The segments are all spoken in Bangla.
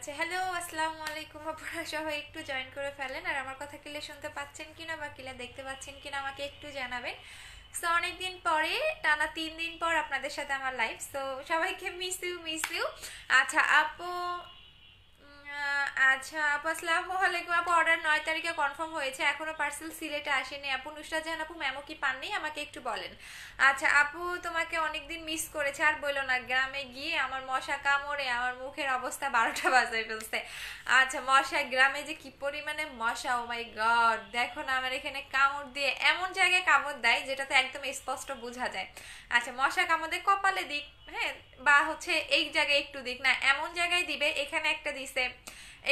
আচ্ছা, হ্যালো, আসসালামু আলাইকুম। আপনারা সবাই একটু জয়েন করে ফেলেন। আর আমার কথা ক্লিয়ার শুনতে পাচ্ছেন কিনা বা ক্লিয়ার দেখতে পাচ্ছেন কিনা আমাকে একটু জানাবেন। সো অনেকদিন পরে, টানা 3 দিন পর আপনাদের সাথে আমার লাইভ। সো সবাইকে মিস ইউ। আচ্ছা আপু, আচ্ছা আপু, আসসালামু আলাইকুম। আপু, অর্ডার 9 তারিখে কনফার্ম হয়েছে, এখনো পার্সেল সিলেটে আসেনি। আপু নুসরাত জাহান আপু, মেমো কি পাননি? আমাকে একটু বলেন। আচ্ছা আপু, তোমাকে অনেকদিন মিস করেছে, আর বললো না। গ্রামে গিয়ে আমার মশা কামড়ে আমার মুখের অবস্থা 12টা বাজে ফেলছে। আচ্ছা, মশা গ্রামে যে কি পরিমাণে মশা, ও মাই গড! দেখো না, আমার এখানে কামড় দিয়ে এমন জায়গায় কামড় দেয় যেটাতে একদম স্পষ্ট বোঝা যায়। আচ্ছা, মশা কামড় দিয়ে কপালে দিক, হ্যাঁ, বা হচ্ছে এই জায়গায় একটু দিক না, এমন জায়গায় দিবে, এখানে একটা দিছে,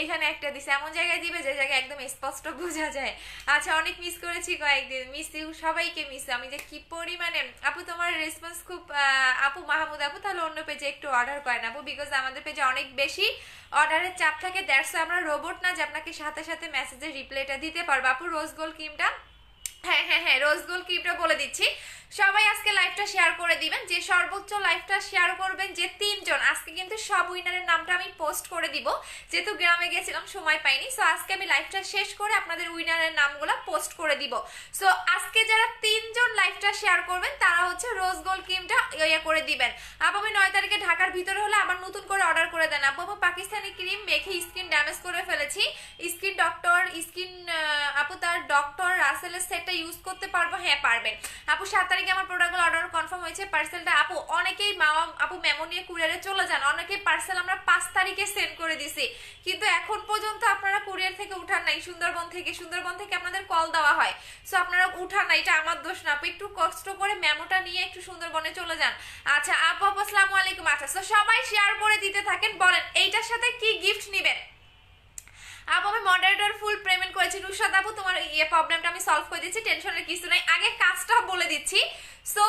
এইখানে একটা দিছে, এমন জায়গায় দিবে যে জায়গায় একদম স্পষ্ট বোঝা যায়। আচ্ছা, অনেক মিস করেছি, কয়েকদিন মিস ইউ, সবাইকে মিস। আমি যে কি পরিমাণে, আপু তোমার রেসপন্স খুব, আপু মাহমুদ আপু, তাহলে অন্য পেজে একটু অর্ডার করেন আপু, বিকজ আমাদের পেজে অনেক বেশি অর্ডারের চাপ থাকে। দ্যাটস আমরা রোবট না যে আপনাকে সাথে সাথে মেসেজের রিপ্লাইটা দিতে পারবো। আপু রোজ গোল্ড ক্রিমটা, হ্যাঁ, রোজ গোল্ড ক্রিমটা বলে দিচ্ছি। সবাই আজকে লাইভটা শেয়ার করে দিবেন, যে সর্বোচ্চ লাইভটা শেয়ার করবেন যে 3 জন। আজকে কিন্তু সব উইনারের নামটা আমি পোস্ট করে দিব, যেহেতু গ্রামে গেছিলাম সময় পাইনি। সো আজকে আমি লাইভটা শেষ করে আপনাদের উইনারের নামগুলো পোস্ট করে দিব। সো আজকে যারা 3 জন লাইভটা শেয়ার করবেন তারা হচ্ছে রোজ গোল্ড ক্রিমটা ইয়ে করে দিবেন। আপু আমি 9 তারিখে ঢাকার ভিতরে হলে আবার নতুন করে অর্ডার করে দেন। আপু আমি পাকিস্তানি ক্রিম মেখে স্কিন ড্যামেজ করে ফেলেছি। আপু তার ডক্টর রাসেলের সেটটা ইউজ করতে পারবো? হ্যাঁ পারবেন আপু। 7 তারিখে আমার প্রোডাক্টগুলো অর্ডার কনফার্ম হয়েছে। পার্সেলটা আপু অনেকেই আপু মেমো নিয়ে কুরিয়ারে চলে যান, অনেকেই পার্সেল আমরা 5 তারিখে সেন্ড করে দিছি, কিন্তু এখন পর্যন্ত আপনারা কুরিয়ার থেকে উঠান নাই। সুন্দরবন থেকে আপনাদের কল দেওয়া হয়, সো আপনারা উঠান না। এটা আমার দোষ না আপু, একটু কষ্ট করে মেমোটা নিয়ে একটু সুন্দরবনে চলে যান। আচ্ছা আপু, আসসালামু আলাইকুম। আচ্ছা, তো সবাই শেয়ার করে দিতে থাকেন, বলেন এইটার সাথে কি গিফট নেবেন। আপু আমি মডারেটর ফুল পেমেন্ট করেছি। নুসরাত আপু, তোমার ইয়ে প্রবলেমটা আমি সলভ করে দিচ্ছি, টেনশনের কিছু নাই। আগে কাজটা বলে দিচ্ছি। সো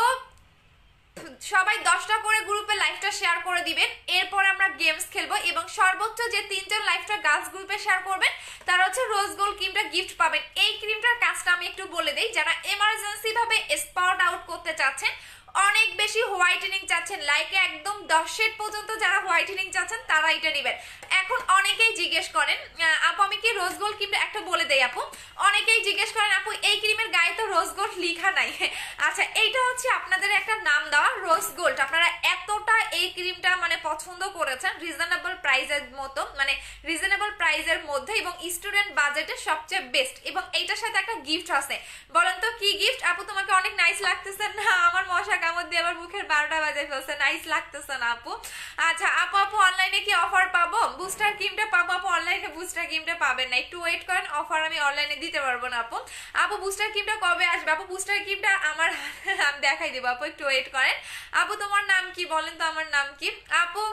সবাই 10টা করে গ্রুপে লাইভটা শেয়ার করে দিবেন, এরপর আমরা গেমস খেলবো, এবং সর্বোচ্চ যে 3 জন লাইভটা গার্লস গ্রুপে শেয়ার করবেন তারা হচ্ছে রোজ গোল্ড ক্রিমটা গিফট পাবেন। এই ক্রিমটার কাজটা আমি একটু বলে দিই, যারা এমার্জেন্সি ভাবে স্পট আউট করতে চাচ্ছেন, অনেক বেশি হোয়াইটেনিং চাচ্ছেন, লাইকে একদম 10 শেড পর্যন্ত যারা হোয়াইটেনিং চাচ্ছেন তারা এটা নেবেন। এখন অনেকেই জিজ্ঞেস করেন আপু আমি কি রোজ গোল্ড ক্রিমটা একটা বলে দেই আপু, অনেকেই জিজ্ঞেস করেন আপু এই ক্রিমের গায়ে তো রোজ গোল্ড লেখা নাই। আচ্ছা, এইটা হচ্ছে আপনাদের একটা নাম দেওয়া রোজ গোল্ড। আপনারা এতটা এই ক্রিমটা মানে পছন্দ করেছেন, রিজনেবল প্রাইসের মতো, মানে রিজনেবল প্রাইসের মধ্যে, এবং স্টুডেন্ট বাজেটে সবচেয়ে বেস্ট, এবং এইটার সাথে একটা গিফট আছে। বলেন তো কি গিফট? আপু তোমাকে অনেক নাইস লাগতেছে না? আমার মশা কামড় দিয়ে আবার মুখের 12টা বাজে ফেলছে, নাইস লাগতেছে না আপু? আচ্ছা আপু অনলাইনে কি অফার পাবো? বুস্টার ক্রিমটা পাবো আপু, অনলাইনে বুস্টার ক্রিমটা পাবেন না, একটু ওয়েট করেন, অফার আমি অনলাইনে দিতে পারবো না আপু। আপু বুস্টার ক্রিমটা কবে আসবে? আপু বুস্টার ক্রিমটা আমার আমি দেখাই দেবো আপু, একটু ওয়েট করেন। আপু তোমার নাম কি বলেন তো? আমার নাম কি আপু?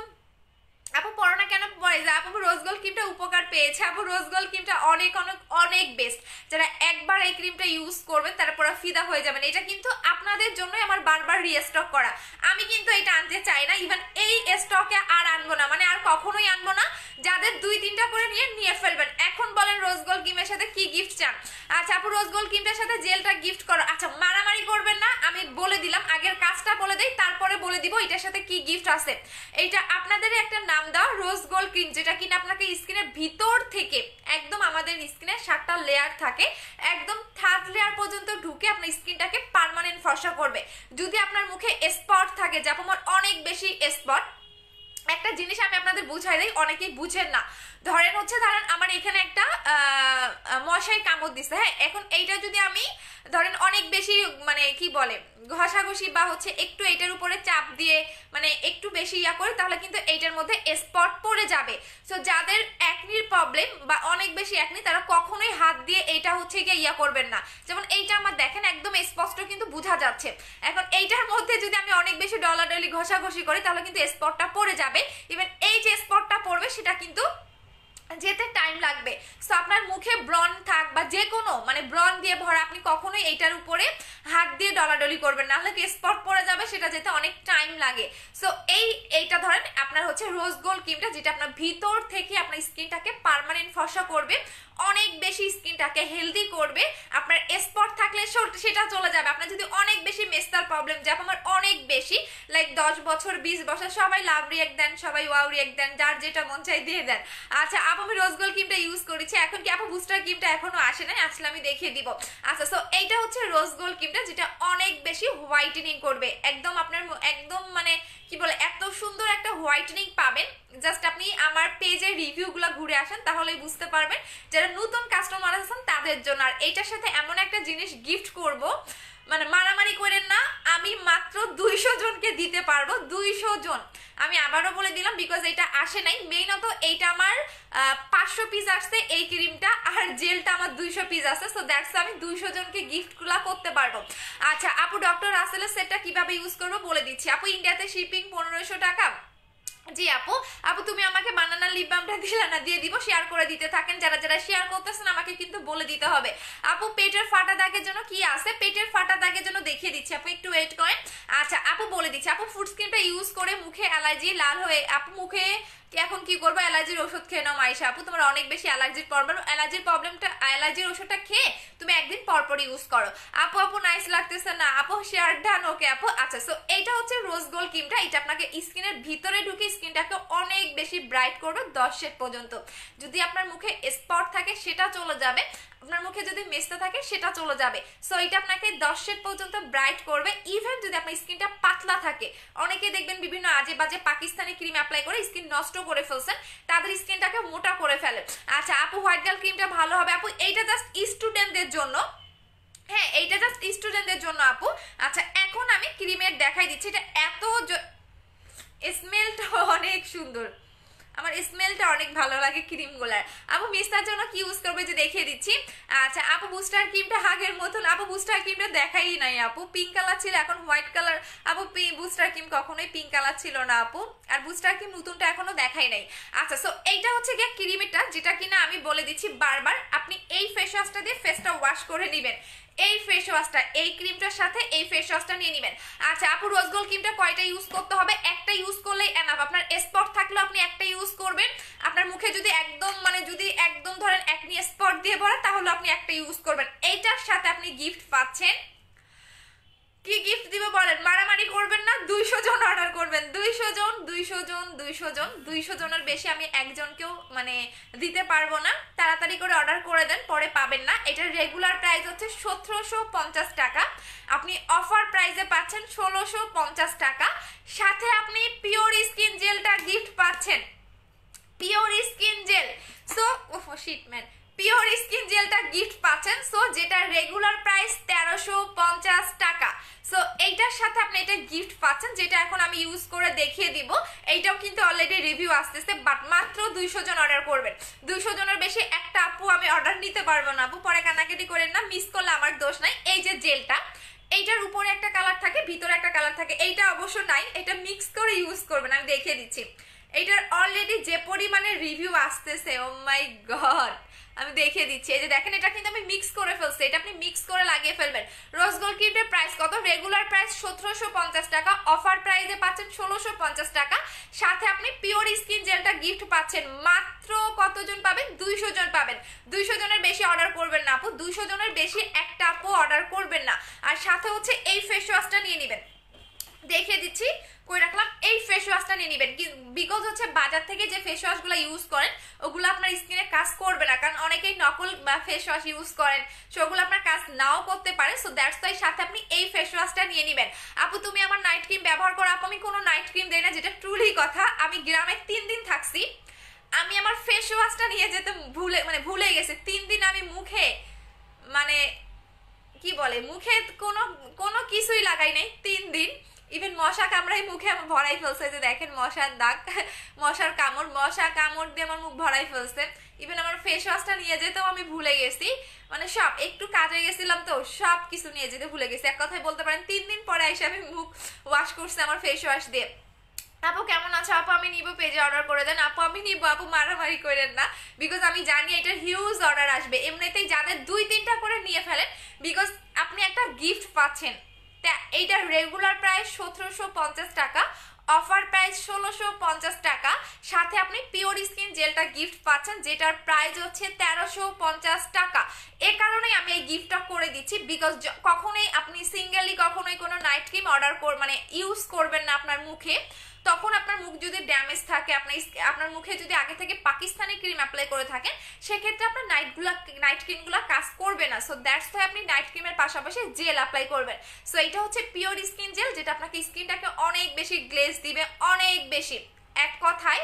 আপু পড়ো না কেন? পড়ে যে আপু রোজ গোল্ড ক্রিমটা উপকার পেয়েছে। আপু রোজ গোল্ড ক্রিমটা অনেক অনেক অনেক বেস্ট, যারা একবার এই ক্রিমটা ইউজ করবেন তারা পুরো ফিদা হয়ে যাবেন। এটা কিন্তু আপনাদের জন্যই আমার বারবার রিস্টক করা, আমি কিন্তু এটা আনতে চাই না, ইভেন এই স্টকে আর আনবো না, মানে আর কখনোই আনবো না। যাদের 2-3টা করে নিয়ে ফেলবেন। এখন বলেন রোজ গোল্ড ক্রিমের সাথে কি গিফট চান? আচ্ছা আপু রোজ গোল্ড ক্রিমটার সাথে জেলটা গিফট করো। আচ্ছা মারামারি করবেন না, আমি বলে দিলাম, আগের কাজটা বলে দেই, তারপরে বলে দিব এটার সাথে কি গিফট আছে। এইটা আপনাদের একটা নাম দাও রোজ গোল্ড ক্রিম, যেটা কিনা আপনাকে স্কিনের ভিতর থেকে একদম, আমাদের স্কিনের 7টা লেয়ার থাকে, একদম 3rd লেয়ার পর্যন্ত ঢুকে আপনার স্কিনটাকে পার্মানেন্ট ফর্সা করবে। যদি আপনার মুখে স্পট থাকে, যেমন আমার অনেক বেশি স্পট, একটা জিনিস আমি আপনাদের বুঝাই দিই, অনেকেই বুঝেন না। ধরেন আমার এখানে একটা মশাই কামড় দিছে, হ্যাঁ, এখন এইটা যদি আমি ধরেন অনেক বেশি মানে কি বলে ঘষাঘষি বা হচ্ছে একটু এটার উপরে চাপ দিয়ে মানে একটু বেশি ইয়া করে, তাহলে কিন্তু এইটার মধ্যে স্পট পড়ে যাবে। সো যাদের অ্যাকনির প্রবলেম বা অনেক বেশি অ্যাকনি, তারা কখনোই হাত দিয়ে এইটা হচ্ছে গিয়ে ইয়া করবেন না। যেমন এইটা আমার দেখেন একদম স্পষ্ট কিন্তু বোঝা যাচ্ছে। এখন এইটার মধ্যে যদি আমি অনেক বেশি ডলাডলি ঘষাঘষি করি তাহলে কিন্তু স্পটটা পড়ে যাবে। ইভেন এই যে স্পটটা পড়বে সেটা কিন্তু যেতে টাইম লাগবে। সো আপনার মুখে ব্রন থাক বা যে কোনো মানে ব্রন দিয়ে ভরা, আপনি কখনোই এইটার উপরে হাত দিয়ে ডলাডলি করবেন না, হলে স্পট পড়ে যাবে, সেটা যেতে অনেক টাইম লাগে। সো এইটা ধরেন আপনার হচ্ছে রোজ গোল্ড ক্রিমটা, যেটা আপনার ভিতর থেকে আপনার স্কিনটাকে পার্মানেন্ট ফর্সা করবে, অনেক বেশি স্কিনটাকে হেলদি করবে। আপনার স্পট থাকলে সেটা চলে যাবে। আপনার যদি অনেক বেশি মেস্তার প্রবলেম, যেমন আমার অনেক বেশি লাইক 10 বছর 20 বছর সবাই লাভ রিয়েক্ট দেন, সবাই ওয়াও রিয়েক্ট দেন, যার যেটা মন চাই দিয়ে দেন। আচ্ছা আপু আমি রোজ গোল্ড ক্রিমটা ইউজ করেছি, এখন কি আপু বুস্টার ক্রিমটা এখনো আসে নাই? আসলে আমি দেখিয়ে দিব। আচ্ছা সো এইটা হচ্ছে রোজ গোল্ড ক্রিমটা, যেটা অনেক বেশি হোয়াইটেনিং করবে, একদম আপনার একদম মানে কি বলে এত সুন্দর একটা হোয়াইটেনিং পাবেন। জাস্ট আপনি আমার পেজের রিভিউগুলো ঘুরে আসেন তাহলেই বুঝতে পারবেন, যারা নতুন কাস্টমার আছেন তাদের জন্য। আর এইটার সাথে এমন একটা জিনিস গিফট করব, মানে মারামারি করেন না, আমি মাত্র 200 জনকে দিতে পারবো, 200 জন। আমি আবারও বলে দিলাম বিকজ এটা আসে নাই, মেইনত এইটা আমার 500 পিস আসছে এই ক্রিমটা, আর জেলটা আমার 200 পিস আছে, সো দ্যাটস আমি 200 জনকে গিফট গুলা করতে পারবো। আচ্ছা আপু ডক্টর রাসেলের সেটটা কিভাবে ইউজ করবো বলে দিচ্ছি। আপু ইন্ডিয়াতে শিপিং 1500 টাকা। জি আপু, আপু তুমি আমাকে বানানা লিপ বামটা দিলে না, দিয়ে দিব, শেয়ার করে দিতে থাকেন। যারা যারা শেয়ার করতেছেন আমাকে কিন্তু বলে দিতে হবে। আপু পেটের ফাটা দাগের জন্য কি আছে? পেটের ফাটা দাগের জন্য দেখিয়ে দিচ্ছি, আপু একটু ওয়েট করেন। আচ্ছা আপু বলে দিচ্ছি, আপু ফুড স্ক্রিনটা ইউজ করে মুখে অ্যালার্জি লাল হয়ে, আপু মুখে এখন কি করবো? অ্যালার্জির ওষুধ খেয়ে নাও মাইশা আপু, তোমার অনেক বেশি অ্যালার্জির প্রবলেমটা অ্যালার্জির ওষুধটা খেয়ে তুমি একদিন পরপর ইউজ করো। আপু আপু নাইস লাগতেছে না আপু, শেয়ার ডান ওকে আপু। আচ্ছা সো এইটা হচ্ছে রোজ গোল্ড ক্রিমটা, এটা আপনাকে স্কিনের ভিতরে ঢুকে স্কিনটাকে অনেক বেশি ব্রাইট করবে 10 শেড পর্যন্ত। যদি আপনার মুখে স্পট থাকে সেটা চলে যাবে, আপনার মুখে যদি মেস্তা থাকে সেটা চলে যাবে। সো এটা আপনাকে 10 শেড পর্যন্ত ব্রাইট করবে। ইভেন যদি আপনার স্কিনটা পাতলা থাকে, অনেকে দেখবেন বিভিন্ন আজে বাজে পাকিস্তানি ক্রিম অ্যাপ্লাই করে স্কিন নষ্ট করে ফেলছেন, তাদের স্কিনটাকে মোটা করে ফেলে। আচ্ছা আপু হোয়াইট গার্ল ক্রিমটা ভালো হবে আপু? এইটা জাস্ট স্টুডেন্টদের জন্য, হ্যাঁ এইটা জাস্ট স্টুডেন্টদের জন্য আপু। আচ্ছা এখন আমি ক্রিমের দেখাই দিচ্ছি, এটা এত স্মেলটা অনেক সুন্দর, আমার স্মেলটা অনেক ভালো লাগে ক্রিমগুলার। আপু মিস্তার জন্য কি ইউজ করবে যে দেখিয়ে দিচ্ছি। আচ্ছা আপু বুস্টার ক্রিমটা হাগের মতন, আপু বুস্টার ক্রিমটা দেখাই নাই আপু, পিঙ্ক কালার ছিল এখন হোয়াইট কালার। আপু বুস্টার ক্রিম কখনোই পিঙ্ক কালার ছিল না আপু, আর বুস্টার ক্রিম নতুনটা এখনো দেখাই নাই। আচ্ছা সো এইটা হচ্ছে গিয়ে ক্রিমটা, যেটা কিনা আমি বলে দিচ্ছি বারবার, আপনি এই ফেস ওয়াশটা দিয়ে ফেসটা ওয়াশ করে নেবেন, এই ফেস ওয়াশটা এই ক্রিমটার সাথে এই ফেস ওয়াশটা নিয়ে নেবেন। আচ্ছা আপু রোজ গোল্ড ক্রিমটা কয়টা ইউজ করতে হবে? একটা ইউজ করলেই এনাফ। আপনার স্পট থাকলে আপনি একটা ইউজ করবেন, আপনার মুখে যদি একদম মানে যদি একদম ধরেন একনি স্পট দিয়ে ভরা তাহলে আপনি একটা ইউজ করবেন। এইটার সাথে আপনি গিফট পাচ্ছেন, কি গিফট দিব বলেন? মারামারি করবেন না, 200 জন অর্ডার করবেন, 200 জন 200 জন 200 জন 200 জনের বেশি আমি একজনকেও মানে দিতে পারবো না। তাড়াতাড়ি করে অর্ডার করে দেন, পরে পাবেন না। এটার রেগুলার প্রাইস হচ্ছে 1750 টাকা, আপনি অফার প্রাইসে পাচ্ছেন 1650 টাকা। সাথে আপনি পিওর স্কিন জেলটা গিফট পাচ্ছেন, pure skin gel. So shit man, pure skin জেলটা গিফট পাচ্ছেন, সো যেটা রেগুলার প্রাইস 1350 টাকা। সো এইটার সাথে আপনি এটা গিফট পাচ্ছেন, যেটা এখন আমি ইউজ করে দেখিয়ে দিব। এইটাও কিন্তু অলরেডি রিভিউ আসতেছে, বাট মাত্র 200 জন অর্ডার করবেন। 200 জনের বেশি একটা আপু আমি অর্ডার নিতে পারবো না আপু, পরে কানাকাটি করেন না, মিস করলে আমার দোষ নাই। এই যে জেলটা, এইটার উপরে একটা কালার থাকে, ভিতরে একটা কালার থাকে, এইটা অবশ্য নাই, এটা মিক্স করে ইউজ করবেন, আমি দেখিয়ে দিচ্ছি। এইটার অলরেডি যে পরিমাণে রিভিউ আসতেছে, ও মাই গড, আমি দেখিয়ে দিচ্ছি। এই যে দেখেন, এটা কিন্তু আমি মিক্স করে ফেলছি, এটা আপনি মিক্স করে লাগিয়ে ফেলবেন। রোজ গোল্ড ক্রিমের প্রাইস কত? রেগুলার প্রাইস 1750 টাকা, অফার প্রাইসে পাচ্ছেন 1650 টাকা। সাথে আপনি পিওর স্কিন জেলটা গিফট পাচ্ছেন। মাত্র কতজন পাবেন? 200 জন পাবেন। 200 জনের বেশি অর্ডার করবেন না আপু, 200 জনের বেশি একটা আপু অর্ডার করবেন না। আর সাথে হচ্ছে এই ফেস ওয়াশটা নিয়ে নেবেন, দেখিয়ে দিচ্ছি কই রাখলাম, এই ফেস ওয়াশটা নিয়ে নেবেন। বিকজ হচ্ছে বাজার থেকে যে ফেস ওয়াশগুলো ইউজ করেন ওগুলো আপনার স্কিনে কাজ করবে না, কারণ অনেকেই নকল বা ফেস ওয়াশ ইউজ করেন, সেগুলো আপনার কাজ নাও করতে পারে। সো দ্যাটস ওয়াই সাথে আপনি এই ফেস ওয়াশটা নিয়ে নেবেন। আপু তুমি আমার নাইট ক্রিম ব্যবহার করো? আপু আমি কোনো নাইট ক্রিম দেই না, যেটা ট্রুলি কথা। আমি গ্রামে 3 দিন থাকছি, আমি আমার ফেস ওয়াশটা নিয়ে যেতে ভুলে গেছি। 3 দিন আমি মুখে মানে কি বলে মুখে কোনো কিছুই লাগাই নাই 3 দিন। ইভেন মশা কামড়াই মুখে আমার ভরাই ফেলছে, যে দেখেন মশার দাগ, মশা কামড় দিয়ে আমার মুখ ভরাই ফেলছে। ইভেন আমার ফেস ওয়াশটা নিয়ে যেতেও আমি ভুলে গেছি, মানে সব একটু কাজে গেছিলাম তো সব কিছু নিয়ে যেতে ভুলে গেছি। এক কথায় বলতে পারেন 3 দিন পরে এসে আমি মুখ ওয়াশ করছি আমার ফেস ওয়াশ দিয়ে। আপু কেমন আছো? আপু আমি নিব, পেজে অর্ডার করে দেন। আপু আমি নিব, আপু মারামারি করেন না, বিকজ আমি জানি এটার হিউজ অর্ডার আসবে। এমনিতেই যাদের 2-3টা করে নিয়ে ফেলেন, বিকজ আপনি একটা গিফট পাচ্ছেন। এইটার রেগুলার প্রাইস 1750 টাকা, অফার প্রাইস 1650 টাকা, সাথে আপনি পিওর স্কিন জেলটা গিফট পাচ্ছেন যেটার প্রাইস হচ্ছে 1350 টাকা। এ কারণেই আমি এই গিফটটা করে দিচ্ছি, বিকজ কখনোই আপনি সিঙ্গেলি কখনোই কোনো নাইট ক্রিম অর্ডার মানে ইউজ করবেন না আপনার মুখে, তখন আপনার মুখ যদি ড্যামেজ থাকে, আপনার মুখে যদি আগে থেকে পাকিস্তানি ক্রিম অ্যাপ্লাই করে থাকেন, সেক্ষেত্রে আপনার নাইট ক্রিমগুলো কাজ করবে না। সো দ্যাটস ওয়াই আপনি নাইট ক্রিমের পাশাপাশি জেল অ্যাপ্লাই করবেন। সো এটা হচ্ছে পিওর স্কিন জেল, যেটা আপনাকে স্কিনটাকে অনেক বেশি গ্লেজ দিবে, অনেক বেশি। এক কথায়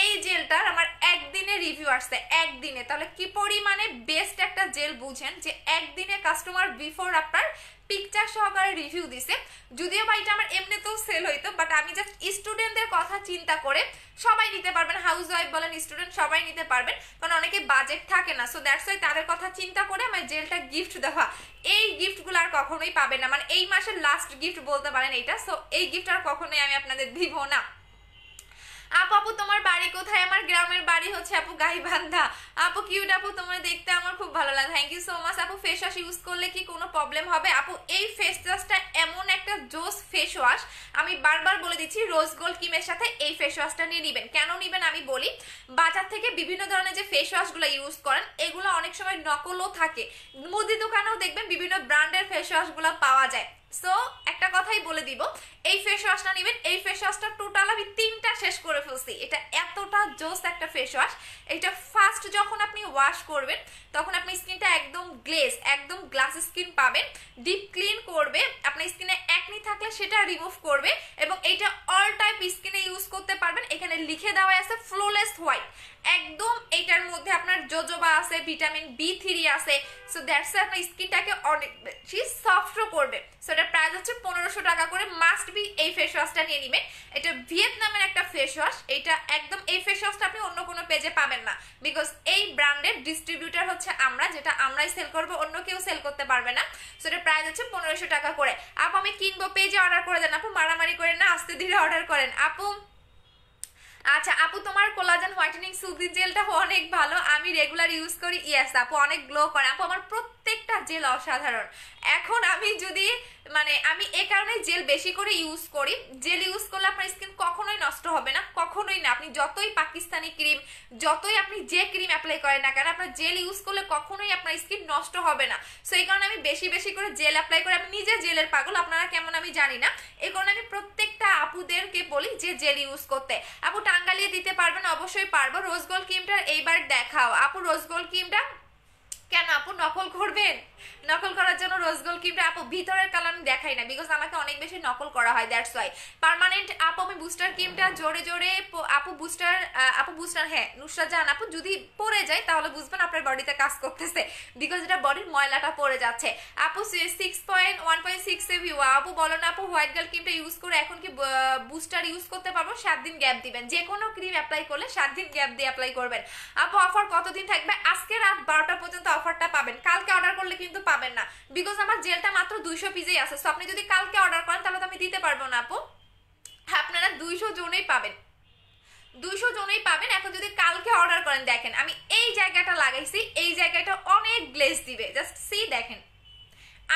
এই জেলটার আমার একদিনে রিভিউ আসছে, একদিনে। তাহলে কি পরিমাণে বেস্ট একটা জেল বুঝেন যে একদিনে কাস্টমার বিফোর আপনার পিকচার সহকারে রিভিউ দিছে। যদিও বা এটা আমার এমনিতেও সেল হইতো, বাট আমি জাস্ট স্টুডেন্টদের কথা চিন্তা করে, সবাই নিতে পারবেন, হাউস ওয়াইফ বলেন স্টুডেন্ট সবাই নিতে পারবেন, কারণ অনেকে বাজেট থাকে না। সো দ্যাটস ওয়াই তাদের কথা চিন্তা করে আমার জেলটা গিফট দেওয়া। এই গিফটগুলো আর কখনোই পাবেন না, মানে এই মাসের লাস্ট গিফট বলতে পারেন এইটা। সো এই গিফট আর কখনোই আমি আপনাদের দিব না। আপু তোমার বাড়ি কোথায়? আমার গ্রামের বাড়ি হচ্ছে আপু গাইবান্ধা। আপু কিউট আপু, তোমার দেখতে আমার খুব ভালো লাগে, থ্যাংক ইউ সো মাচ। আপু ফেস ওয়াশ ইউজ করলে কি কোনো প্রবলেম হবে? আপু এই ফেস ওয়াশটা এমন একটা জোস ফেস ওয়াশ, আমি বারবার বলে দিচ্ছি রোজ গোল্ড ক্রিমের সাথে এই ফেস ওয়াশটা নিয়ে নিবেন। কেন নিবেন আমি বলি, বাজার থেকে বিভিন্ন ধরনের যে ফেস ওয়াশগুলো ইউজ করেন এগুলো অনেক সময় নকলও থাকে, মুদি দোকানেও দেখবেন বিভিন্ন ব্র্যান্ডের ফেস ওয়াশগুলো পাওয়া যায়। সো একটা কথাই বলে দিব, এই ফেস ওয়াশটা নেবেন। এই ফেস ওয়াশটা টোটাল আমি 3টা শেষ করে ফেলছি। এটা এতটা জোস একটা ফেস ওয়াশ। এটা ফার্স্ট যখন আপনি ওয়াশ করবেন তখন আপনি স্কিনটা একদম গ্লেজ, একদম গ্লাস স্কিন পাবেন, ডিপ ক্লিন করবে, আপনার স্কিনে একনি থাকলে সেটা রিমুভ করবে, এবং এটা অল টাইপ স্কিনে ইউজ করতে পারবেন। এখানে লিখে দেওয়া আছে ফ্লোলেস হোয়াইট, একদম এটার মধ্যে আপনার জোজোবা আছে, ভিটামিন B3 আছে। সো দ্যাটস আপনার স্কিনটাকে অনেক বেশি সফটও করবে। সো এটার প্রাইস হচ্ছে 1500 টাকা করে। মাস্ট বি এই ফেস ওয়াশটা নিয়ে নেবেন। এটা ভিয়েতনামের একটা ফেস ওয়াশ, এটা একদম এই ফেস ওয়াশটা আপনি অন্য কোনো পেজে পাবেন না, বিকজ এই ব্র্যান্ডের ডিস্ট্রিবিউটর হচ্ছে আমরা, যেটা আমরাই সেল করবো, অন্য কেউ সেল করতে পারবে না। সো এটার প্রাইস হচ্ছে 1500 টাকা করে। আপু আমি কিনবো, পেজে অর্ডার করে দেন। আপু মারামারি করেন না, আস্তে ধীরে অর্ডার করেন আপু। আচ্ছা আপু তোমার কোলাজেন হোয়াইটেনিং সুদি জেলটা অনেক ভালো, আমি রেগুলার ইউজ করি। ইয়েস আপু, অনেক গ্লো করে আপু, আমার প্রত্যেকটা জেল অসাধারণ। এখন আমি যদি আমি এ কারণে জেল বেশি করে ইউজ করি, জেল ইউজ করলে আপনার স্কিন কখনোই নষ্ট হবে না, কখনোই না। আপনি যতই পাকিস্তানি ক্রিম, যতই আপনি যে ক্রিম অ্যাপ্লাই করেন না কেন, আপনার জেল ইউজ করলে কখনোই আপনার স্কিন নষ্ট হবে না। সো এই কারণে আমি বেশি বেশি করে জেল অ্যাপ্লাই করি। আমি নিজে জেলের পাগল, আপনারা কেমন আমি জানি না। এই কারণে আমি প্রত্যেকটা আপুদেরকে বলি যে জেল ইউজ করতে। আপু টাঙ্গালিয়ে দিতে পারবেন? অবশ্যই পারবো। রোজ গোল্ড ক্রিমটা এইবার দেখাও আপু। রোজ গোল্ড ক্রিমটা কেন আপু নকল করবেন? নকল করার জন্য রোজ গোল্ড ক্রিমটা আপু ভিতরের কালার আমি দেখাই না, বিকজ আমাকে অনেক বেশি নকল করা হয়, দ্যাটস ওয়াই। পার্মানেন্ট আপু আমি বুস্টার ক্রিমটা জোরে জোরে আপু বুস্টার হ্যাঁ নুসরাত জাহান আপু, যদি পড়ে যায় তাহলে বুঝবেন আপনার বডিতে কাজ করতেছে, বিকজ এটা বডির ময়লাটা পড়ে যাচ্ছে। আপু 1.6 ভিউ আপু বলো না আপু, হোয়াইট গার্ল ক্রিমটা ইউজ করে এখন কি বুস্টার ইউজ করতে পারবো? 7 দিন গ্যাপ দিবেন, যে কোনো ক্রিম অ্যাপ্লাই করলে 7 দিন গ্যাপ দিয়ে অ্যাপ্লাই করবেন। আপু অফার কতদিন থাকবে? আজকে রাত 12টা পর্যন্ত অফারটা পাবেন, কালকে অর্ডার করলে কিন্তু পাবেন না, বিকজ আমার জেলটা মাত্র 200 পিসেই আছে। সো আপনি যদি কালকে অর্ডার করেন তাহলে তো আমি দিতে পারবো না আপু। আপনারা 200 জনেই পাবেন, 200 জনেই পাবেন। এখন যদি কালকে অর্ডার করেন, দেখেন আমি এই জায়গাটা লাগাইছি, এই জায়গাটা অনেক গ্লেজ দিবে, জাস্ট সি দেখেন,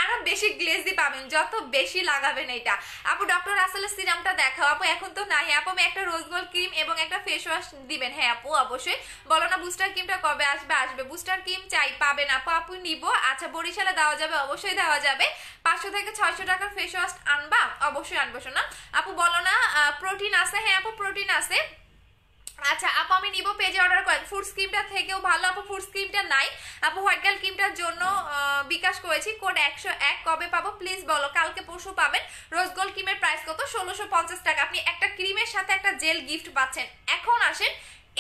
আরো বেশি গ্লেজি পাবেন যত বেশি লাগাবেন এটা। আপু ডক্টর রাসেলের সিরামটা দেখাও আপু। এখন তো নাই আপু, আমি একটা রোজ গোল্ড ক্রিম এবং একটা ফেস ওয়াশ দিবেন। হ্যাঁ আপু অবশ্যই। বলো না বুস্টার ক্রিমটা কবে আসবে? আসবে। বুস্টার ক্রিম চাই, পাবেন আপু। আপু নিব। আচ্ছা বরিশালে দেওয়া যাবে? অবশ্যই দেওয়া যাবে। 500 থেকে 600 টাকার ফেস ওয়াশ আনবা? অবশ্যই আনবো না আপু। বলো না প্রোটিন আছে? হ্যাঁ আপু প্রোটিন আছে। আচ্ছা আপু আমি নিব, পেজে অর্ডার করেন। ফুড ক্রিমটা থেকেও ভালো আপু, ফুড ক্রিমটা নাই আপু। হোয়াইট গার্ল ক্রিমটার জন্য বিকাশ করেছি, কোড 101। কবে পাবো প্লিজ বলো? কালকে পরশু পাবেন। রোজ গোল্ড ক্রিমের প্রাইস কত? 1650 টাকা। আপনি একটা ক্রিমের সাথে একটা জেল গিফট পাচ্ছেন। এখন আসেন,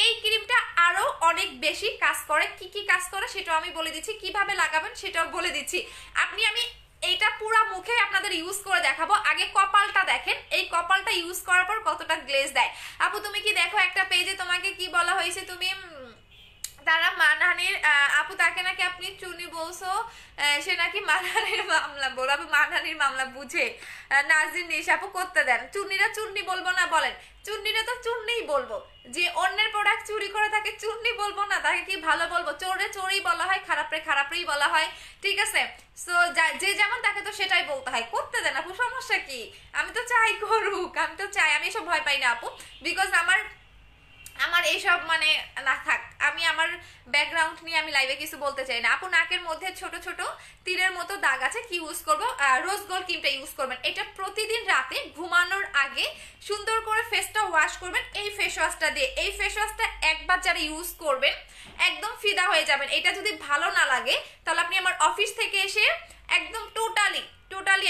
এই ক্রিমটা আরো অনেক বেশি কাজ করে। কি কি কাজ করে সেটাও আমি বলে দিচ্ছি, কিভাবে লাগাবেন সেটাও বলে দিচ্ছি। আমি এইটা পুরো মুখে আপনাদের ইউজ করে দেখাবো। আগে কপালটা দেখেন, এই কপালটা ইউজ করার পর কতটা গ্লেজ দেয়। আপু তুমি কি দেখো একটা পেজে তোমাকে কি বলা হয়েছে, তুমি তারা মানহানির আপু তাকে নাকি আপনি চুনি বলছো, সে নাকি মানহানির মামলা বলো। আপু মানহানির মামলা বুঝে নাজির নিশ আপু করতে দেন। চুন্নিরা চুন্নি বলবো না বলেন? চুন্নিরা তো চুন্নিই বলবো। যে অন্যের প্রোডাক্ট চুরি করে তাকে চুন্নি বলবো না, তাকে কি ভালো বলবো? চোরে চোরেই বলা হয়, খারাপরে খারাপরেই বলা হয়, ঠিক আছে? সো যে যেমন তাকে তো সেটাই বলতে হয়। করতে দেন আপু, সমস্যা কি? আমি তো চাই করুক, আমি তো চাই, আমি এসব ভয় পাই না আপু। বিকজ আমার এইসব মানে না থাক, আমি আমার ব্যাকগ্রাউন্ড নিয়ে আমি লাইভে কিছু বলতে চাই না আপু। নাকের মধ্যে ছোট ছোট তীরের মতো দাগ আছে, কি ইউজ করবো? রোজ গোল্ড ক্রিমটা ইউজ করবেন। এটা প্রতিদিন রাতে ঘুমানোর আগে সুন্দর করে ফেসটা ওয়াশ করবেন এই ফেস ওয়াশটা দিয়ে। এই ফেস ওয়াশটা একবার যারা ইউজ করবেন একদম ফিদা হয়ে যাবেন। এটা যদি ভালো না লাগে তাহলে আপনি আমার অফিস থেকে এসে একদম টোটালি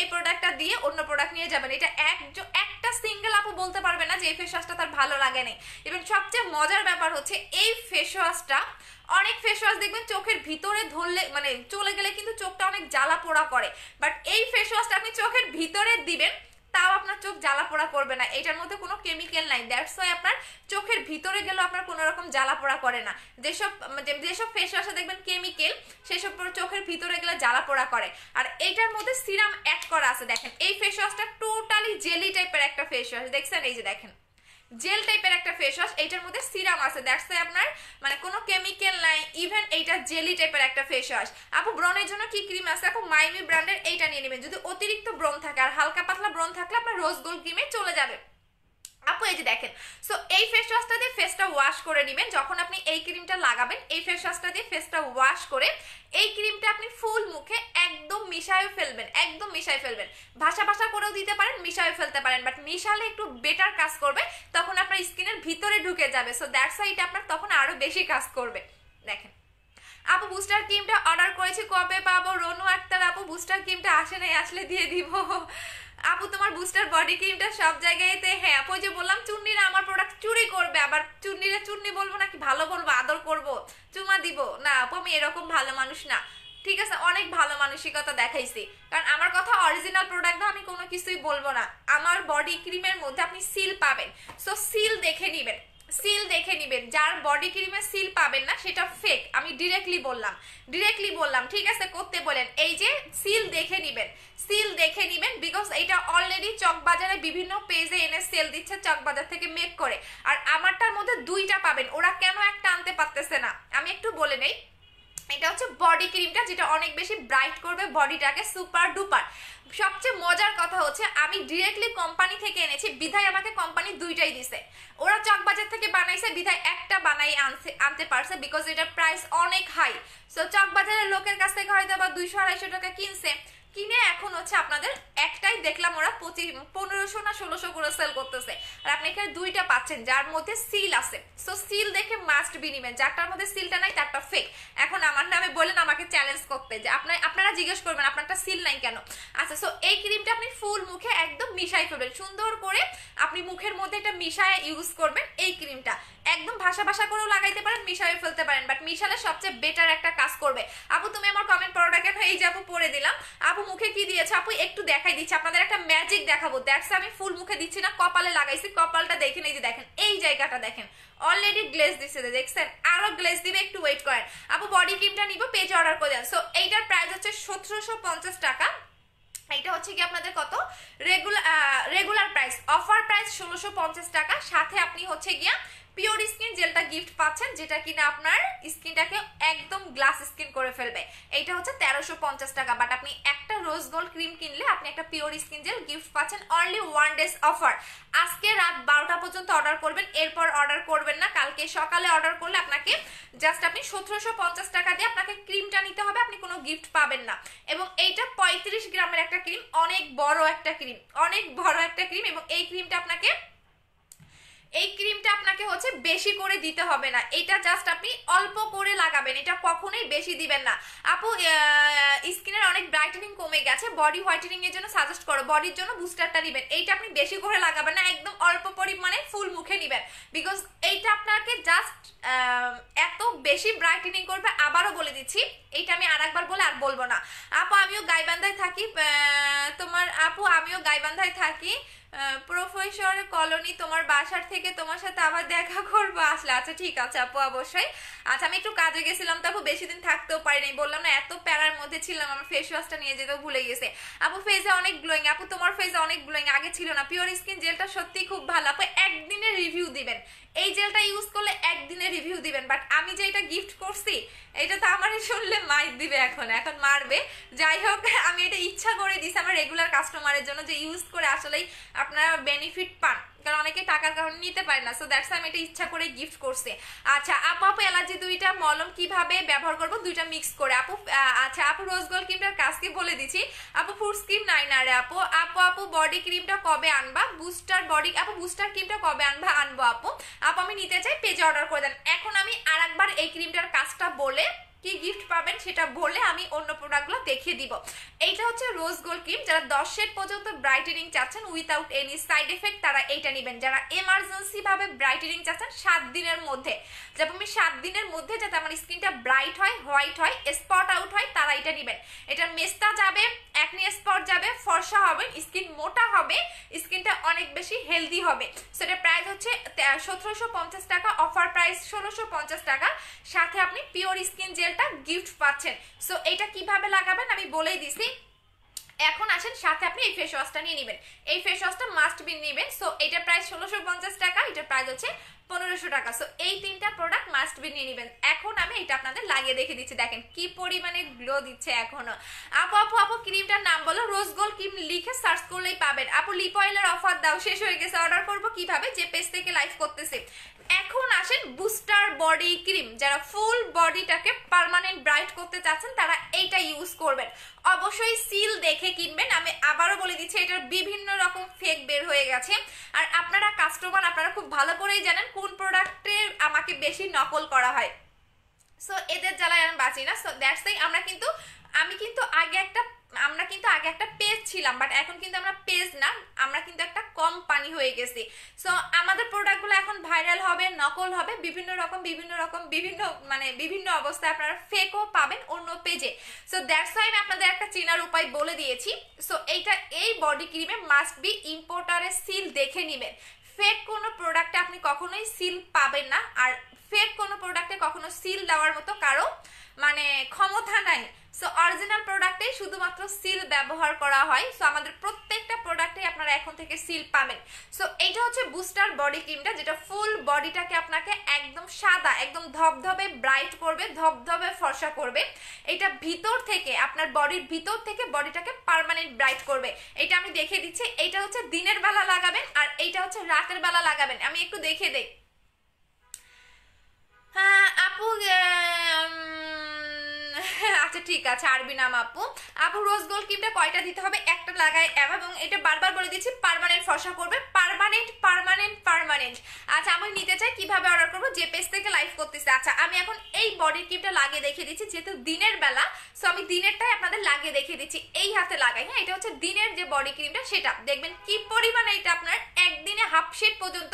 এই প্রোডাক্টটা দিয়ে অন্য প্রোডাক্ট নিয়ে যাবেন। এটা একটা সিঙ্গেল আপু বলতে পারবে না যে এই ফেস ওয়াশটা তার ভালো লাগে না। এবং সবচেয়ে মজার ব্যাপার হচ্ছে এই ফেস ওয়াশটা, অনেক ফেস ওয়াশ দেখবেন চোখের ভিতরে ধরলে মানে চলে গেলে কিন্তু চোখটা অনেক জ্বালা পোড়া করে, বাট এই ফেস ওয়াশটা আপনি চোখের ভিতরে দিবেন তাও আপনার চোখ জ্বালা পোড়া করবে না। এটার মধ্যে কোনো কেমিক্যাল নাই, দ্যাটস ওয়াই আপনার চোখের ভিতরে গেলেও আপনার কোনো রকম জ্বালা পোড়া করে না। যেসব ফেস ওয়াশে দেখবেন কেমিক্যাল, সেসব চোখের ভিতরে গেলে জ্বালা পোড়া করে। আর এইটার মধ্যে সিরাম অ্যাড করা আছে। দেখেন এই ফেস ওয়াশটা টোটালি জেলি টাইপের একটা ফেস ওয়াশ, দেখছেন? এই যে দেখেন জেল টাইপের একটা ফেস ওয়াশ, এইটার মধ্যে সিরাম আছে, দ্যাটস ওয়াই আপনার মানে কোনো কেমিক্যাল নাই। ইভেন এইটা জেলি টাইপের একটা ফেস ওয়াশ। আপু ব্রনের জন্য কি ক্রিম আছে? আপু মাইমি ব্র্যান্ডের এইটা নিয়ে নেবেন যদি অতিরিক্ত ব্রণ থাকে। আর হালকা পাতলা ব্রণ থাকলে আপনার রোজ গোল্ড ক্রিমে চলে যাবে আপু। এই যে দেখেন, সো এই ফেস ওয়াশটা দিয়ে ফেসটা ওয়াশ করে নেবেন। যখন আপনি এই ক্রিমটা লাগাবেন, এই ফেস ওয়াশটা দিয়ে ফেসটা ওয়াশ করে এই ক্রিমটা আপনি ফুল মুখে একদম মিশায়ে ফেলবেন, একদম মিশায়ে ফেলবেন। ভাষা ভাষা করেও দিতে পারেন, মিশায়ে ফেলতে পারেন, বাট মিশালে একটু বেটার কাজ করবে, তখন আপনার স্কিনের ভিতরে ঢুকে যাবে। সো দ্যাটস ওয়াই এটা আপনার তখন আরো বেশি কাজ করবে। দেখেন আপু বুস্টার ক্রিমটা অর্ডার করেছি, কবে পাবো? রনু আক্তার আপু বুস্টার ক্রিমটা আসে নাই, আসলে দিয়ে দিব আপু। তোমার বুস্টার বডি ক্রিমটা সব জায়গায়তে, হ্যাঁ আপু যে বললাম চুন্নিরা আমার প্রোডাক্ট চুরি করবে, আবার চুন্নিরা চুন্নি বলবো নাকি ভালো বলবো, আদর করব, চুমা দিব না আপু, আমি এরকম ভালো মানুষ না, ঠিক আছে? অনেক ভালো মানসিকতা দেখাইছি, কারণ আমার কথা অরিজিনাল প্রোডাক্ট আমি কোনো কিছুই বলবো না। আমার বডি ক্রিমের মধ্যে আপনি সিল পাবেন, সো সিল দেখে নিবেন, সিল দেখে নিবেন। যার বডি ক্রিমে সিল পাবেন না সেটা ফেক, আমি ডিরেক্টলি বললাম, ঠিক আছে? করতে বলেন এই যে সিল দেখে নিবেন, সিল দেখে নিবেন, বিকজ এটা অলরেডি চকবাজারে বিভিন্ন পেজে এনে সেল দিচ্ছে, চকবাজার থেকে মেক করে। আর আমারটার মধ্যে দুইটা পাবেন, ওরা কেন একটা আনতে পারতেছে না আমি একটু বলে নেই। এটা হচ্ছে বডি ক্রিমটা যেটা অনেক বেশি ব্রাইট করবে বডিটাকে, সুপার ডুপার। সবচেয়ে মজার কথা হচ্ছে আমি ডিরেক্টলি কোম্পানি থেকে এনেছি, বিধায় আমাকে কোম্পানি দুইটাই দিছে। ওরা চকবাজার থেকে বানাইছে বিধায় একটা বানাই আনতে পারছে, বিকজ এটার প্রাইস অনেক হাই। সো চকবাজারের লোকের কাছ থেকে হয়তো বা 200-250 টাকা কিনছে, কিনে এখন হচ্ছে আপনাদের একটাই দেখলাম ওরা 1500 না 1600 করে সেল করতেছে, আর আপনি এখানে দুইটা পাচ্ছেন যার মধ্যে সিল আছে। সো সিল দেখে মাস্ট বি নিবেন, যারটার মধ্যে সিলটা নাই তারটা ফেক। এখন আমার নামে বলেন আমাকে চ্যালেঞ্জ করতে যে আপনারা জিজ্ঞেস করবেন আপনারটা সিল নাই কেন। আচ্ছা, সো এই ক্রিমটা আপনি ফুল মুখে একদম মিশাই ফেলবেন, সুন্দর করে আপনি মুখের মধ্যে এটা মিশায় ইউজ করবেন। এই ক্রিমটা একদম ভাষা করেও লাগাইতে পারেন, মিশাইও ফেলতে পারেন, বাট মিশালে সবচেয়ে বেটার একটা কাজ করবে। আপু তুমি আমার কমেন্ট পড়োটা কেন? এই যে আপু পড়ে দিলাম। আপু মুখে কি দিয়েছে? আপু একটু দেখাই দিচ্ছি, আপনাদের একটা ম্যাজিক দেখাবো। দ্যাটস আমি ফুল মুখে দিচ্ছি না, কপালে লাগাইছি। কপালটা দেখেন, এই যে দেখেন এই জায়গাটা দেখেন অলরেডি গ্লেজ দিচ্ছে, দেখছেন? আরো গ্লেজ দিবে, একটু ওয়েট করেন। আপু বডি ক্রিমটা নিব, পেজ অর্ডার করে দেন। সো এইটার প্রাইস হচ্ছে 1750 টাকা। এটা হচ্ছে কি আপনাদের কত রেগুলার প্রাইস, অফার প্রাইস 1650 টাকা। সাথে আপনি হচ্ছে গিয়া পিওর স্কিন জেলটা গিফট পাচ্ছেন, যেটা কিনা আপনার স্কিনটাকে একদম গ্লাস স্কিন করে ফেলবে। এইটা হচ্ছে 1350 টাকা, বাট আপনি একটা রোজ গোল্ড ক্রিম কিনলে আপনি একটা পিওর স্কিন জেল গিফট পাচ্ছেন। অনলি 1 ডেজ অফার, আজকে রাত 12টা পর্যন্ত অর্ডার করবেন, এরপর অর্ডার করবেন না। কালকে সকালে অর্ডার করলে আপনাকে জাস্ট আপনি 1750 টাকা দিয়ে আপনাকে ক্রিমটা নিতে হবে, আপনি কোনো গিফট পাবেন না। এবং এইটা 35 গ্রামের একটা ক্রিম, অনেক বড় একটা ক্রিম, এবং এই ক্রিমটা আপনাকে হচ্ছে বেশি করে দিতে হবে না, এটা জাস্ট আপনি অল্প করে লাগাবেন, এটা কখনোই বেশি দিবেন না। আপু স্কিনের অনেক ব্রাইটেনিং কমে গেছে, বডি হোয়াইটেনিং এর জন্য সাজেস্ট করো, বডির জন্য বুস্টারটা নেবেন। এইটা আপনি বেশি করে লাগাবেন না, একদম অল্প পরিমাণে ফুল মুখে নেবেন, বিকজ এইটা আপনাকে জাস্ট এত বেশি ব্রাইটেনিং করবে। আবারও বলে দিচ্ছি, এইটা আমি আরেকবার বলে আর বলবো না। আপু আমিও গাইবান্ধায় থাকি, আমিও গাইবান্ধায় থাকি, প্রফেসর কলোনি তোমার বাসার থেকে তোমার সাথে আবার দেখা করবো আসলে। আচ্ছা ঠিক আছে আপু, অবশ্যই। আচ্ছা আমি একটু কাজে গেছিলাম তো আপু, বেশি দিন থাকতেও পারিনি, বললাম না এত প্যারার মধ্যে ছিলাম, আমার ফেস ওয়াশটা নিয়ে যেতেও ভুলে গেছে। আপু ফেসে অনেক গ্লোয়িং, আপু তোমার ফেসে অনেক গ্লোয়িং, আগে ছিল না। পিওর স্কিন জেলটা সত্যি খুব ভালো আপু, একদিনের রিভিউ দিবেন, এই জেলটা ইউজ করলে একদিনের রিভিউ দিবেন। বাট আমি যে এটা গিফট করছি এটা তো আমার শুনলে মাইর দিবে, এখন মারবে। যাই হোক আমি এটা ইচ্ছা করে দিছি আমার রেগুলার কাস্টমারের জন্য, যে ইউজ করে আসলেই আপনারা বেনিফিট পান, কারণ অনেকে টাকার কারণে নিতে পারে না, সো দ্যাটস আমি এটা ইচ্ছা করে গিফট করছে। আচ্ছা আপু, অ্যালার্জি দুইটা মলম কিভাবে ব্যবহার করব, দুইটা মিক্স করে আপু। আচ্ছা আপু রোজ গোল্ড ক্রিমটার কাজ কি বলে দিচ্ছি আপু, ফুড ক্রিম নাই না রে আপু। আপু বডি ক্রিমটা কবে আনবা, বুস্টার বডি আপু বুস্টার ক্রিমটা কবে আনবো আপু। আমি নিতে চাই, পেজে অর্ডার করে দেন। এখন আমি আরেকবার এই ক্রিমটার কাজটা বলে কি গিফট পাবেন সেটা বলে আমি অন্য প্রোডাক্টগুলো দেখিয়ে দিব। এইটা হচ্ছে রোজ গোল্ড ক্রিম, যারা 10 শেড পর্যন্ত ব্রাইটেনিং চাচ্ছেন উইথাউট এনি সাইড এফেক্ট তারা এইটা নেবেন। যারা এমার্জেন্সি ভাবে ব্রাইটেনিং চাচ্ছেন 7 দিনের মধ্যে, যাতে আমি 7 দিনের মধ্যে যাতে আমার স্কিনটা ব্রাইট হয়, হোয়াইট হয়, স্পট আউট হয়, তারা এটা নেবেন। এটা মেস্তা যাবে, একনি স্পট যাবে, ফর্সা হবে, স্কিন মোটা হবে, স্কিনটা অনেক বেশি হেলদি হবে। সেটা প্রাইস হচ্ছে 1750 টাকা, অফার প্রাইস 1650 টাকা, সাথে আপনি পিওর স্কিন জেলটা গিফট পাচ্ছেন। সো এটা কিভাবে লাগাবেন আমি বলেই দিছি। এখন আসেন সাথে আপনি এই ফেস ওয়াশটা নিয়ে নেবেন, এই ফেস ওয়াশটা মাস্ট বি নেবেন। সো এটা প্রাইস 1650 টাকা, এটা প্রাইস হচ্ছে 1500 টাকা। সো এই তিনটা প্রোডাক্ট মাস্ট বি নিয়ে নেবেন। এখন আমি এটা আপনাদের লাগিয়ে দেখে দিচ্ছি, দেখেন কি পরিমাণে গ্লো দিচ্ছে এখনো। আপু ক্রিমটার নাম বলো। রোজ গোল্ড ক্রিম লিখে সার্চ করলেই পাবেন। আপু লিপ অয়েলের অফার দাও, শেষ হয়ে গেছে, অর্ডার করবো কিভাবে, যে পেজ থেকে লাইভ করতেছে। এখন আসেন বুস্টার বডি ক্রিম, যারা ফুল বডিটাকে পার্মানেন্ট ব্রাইট করতে চাচ্ছেন তারা এইটা ইউজ করবেন। অবশ্যই সিল দেখে কিনবেন, আমি আবারও বলে দিচ্ছি এটার বিভিন্ন রকম ফেক বের হয়ে গেছে, আর আপনারা কাস্টমার আপনারা খুব ভালো করেই জানেন কোন প্রোডাক্টে আমাকে বেশি নকল করা হয়। সো এদের জ্বালায় আমি বাঁচি না। সো দ্যাটস ওয়াই আমি কিন্তু আগে একটা পেজ ছিলাম, বাট এখন কিন্তু আমরা পেজ না, আমরা কিন্তু একটা কোম্পানি হয়ে গেছি। সো আমাদের প্রোডাক্টগুলো এখন ভাইরাল হবে, নকল হবে, বিভিন্ন অবস্থায় আপনারা ফেকও পাবেন অন্য পেজে। সো দ্যাটস ওয়াই আমি আপনাদের একটা চেনার উপায় বলে দিয়েছি। সো এই বডি ক্রিমে মাস্ট বি ইম্পোর্টারের সিল দেখে নেবেন। ফেক কোনো প্রোডাক্টে আপনি কখনোই সিল পাবেন না, আর ফেক কোনো প্রোডাক্টে কখনো সিল দেওয়ার মতো কারো ক্ষমতা নাই। সো অরিজিনাল প্রোডাক্টে শুধুমাত্র সিল ব্যবহার করা হয়। সো আমাদের প্রত্যেকটা প্রোডাক্টে আপনারা এখন থেকে সিল পাবেন। সো এইটা হচ্ছে বুস্টার বডি ক্রিমটা, যেটা ফুল বডিটাকে আপনাকে একদম সাদা, একদম ধবধবে ব্রাইট করবে, ধবধবে ফর্সা করবে। এটা ভিতর থেকে আপনার বডির ভিতর থেকে বডিটাকে পার্মানেন্ট ব্রাইট করবে। এটা আমি দেখে দিচ্ছি, এইটা হচ্ছে দিনের বেলা লাগাবেন, আর এইটা হচ্ছে রাতের বেলা লাগাবেন। আমি একটু দেখে দেই। হ্যাঁ আপু আচ্ছা ঠিক আছে, আরবি নাম আপু রোজ গোল্ড ক্রিমটা কয়টা দিতে হবে, একটা লাগায় এবং এটা বারবার বলে দিচ্ছি পার্মানেন্ট ফর্সা করবে, পার্মানেন্ট। আচ্ছা আমি নিতে চাই, কিভাবে অর্ডার করবো, যে পেজ থেকে লাইভ করতেছে। আচ্ছা আমি এখন এই বডি ক্রিমটা লাগিয়ে দেখিয়ে দিচ্ছি, যেহেতু দিনের বেলা, সো আমি দিনেরটাই আপনাদের লাগিয়ে দেখিয়ে দিচ্ছি। এই হাতে লাগাই, হ্যাঁ এটা হচ্ছে দিনের যে বডি ক্রিমটা, সেটা দেখবেন কি পরিমাণে এটা আপনার একদিনে হাফ শেড পর্যন্ত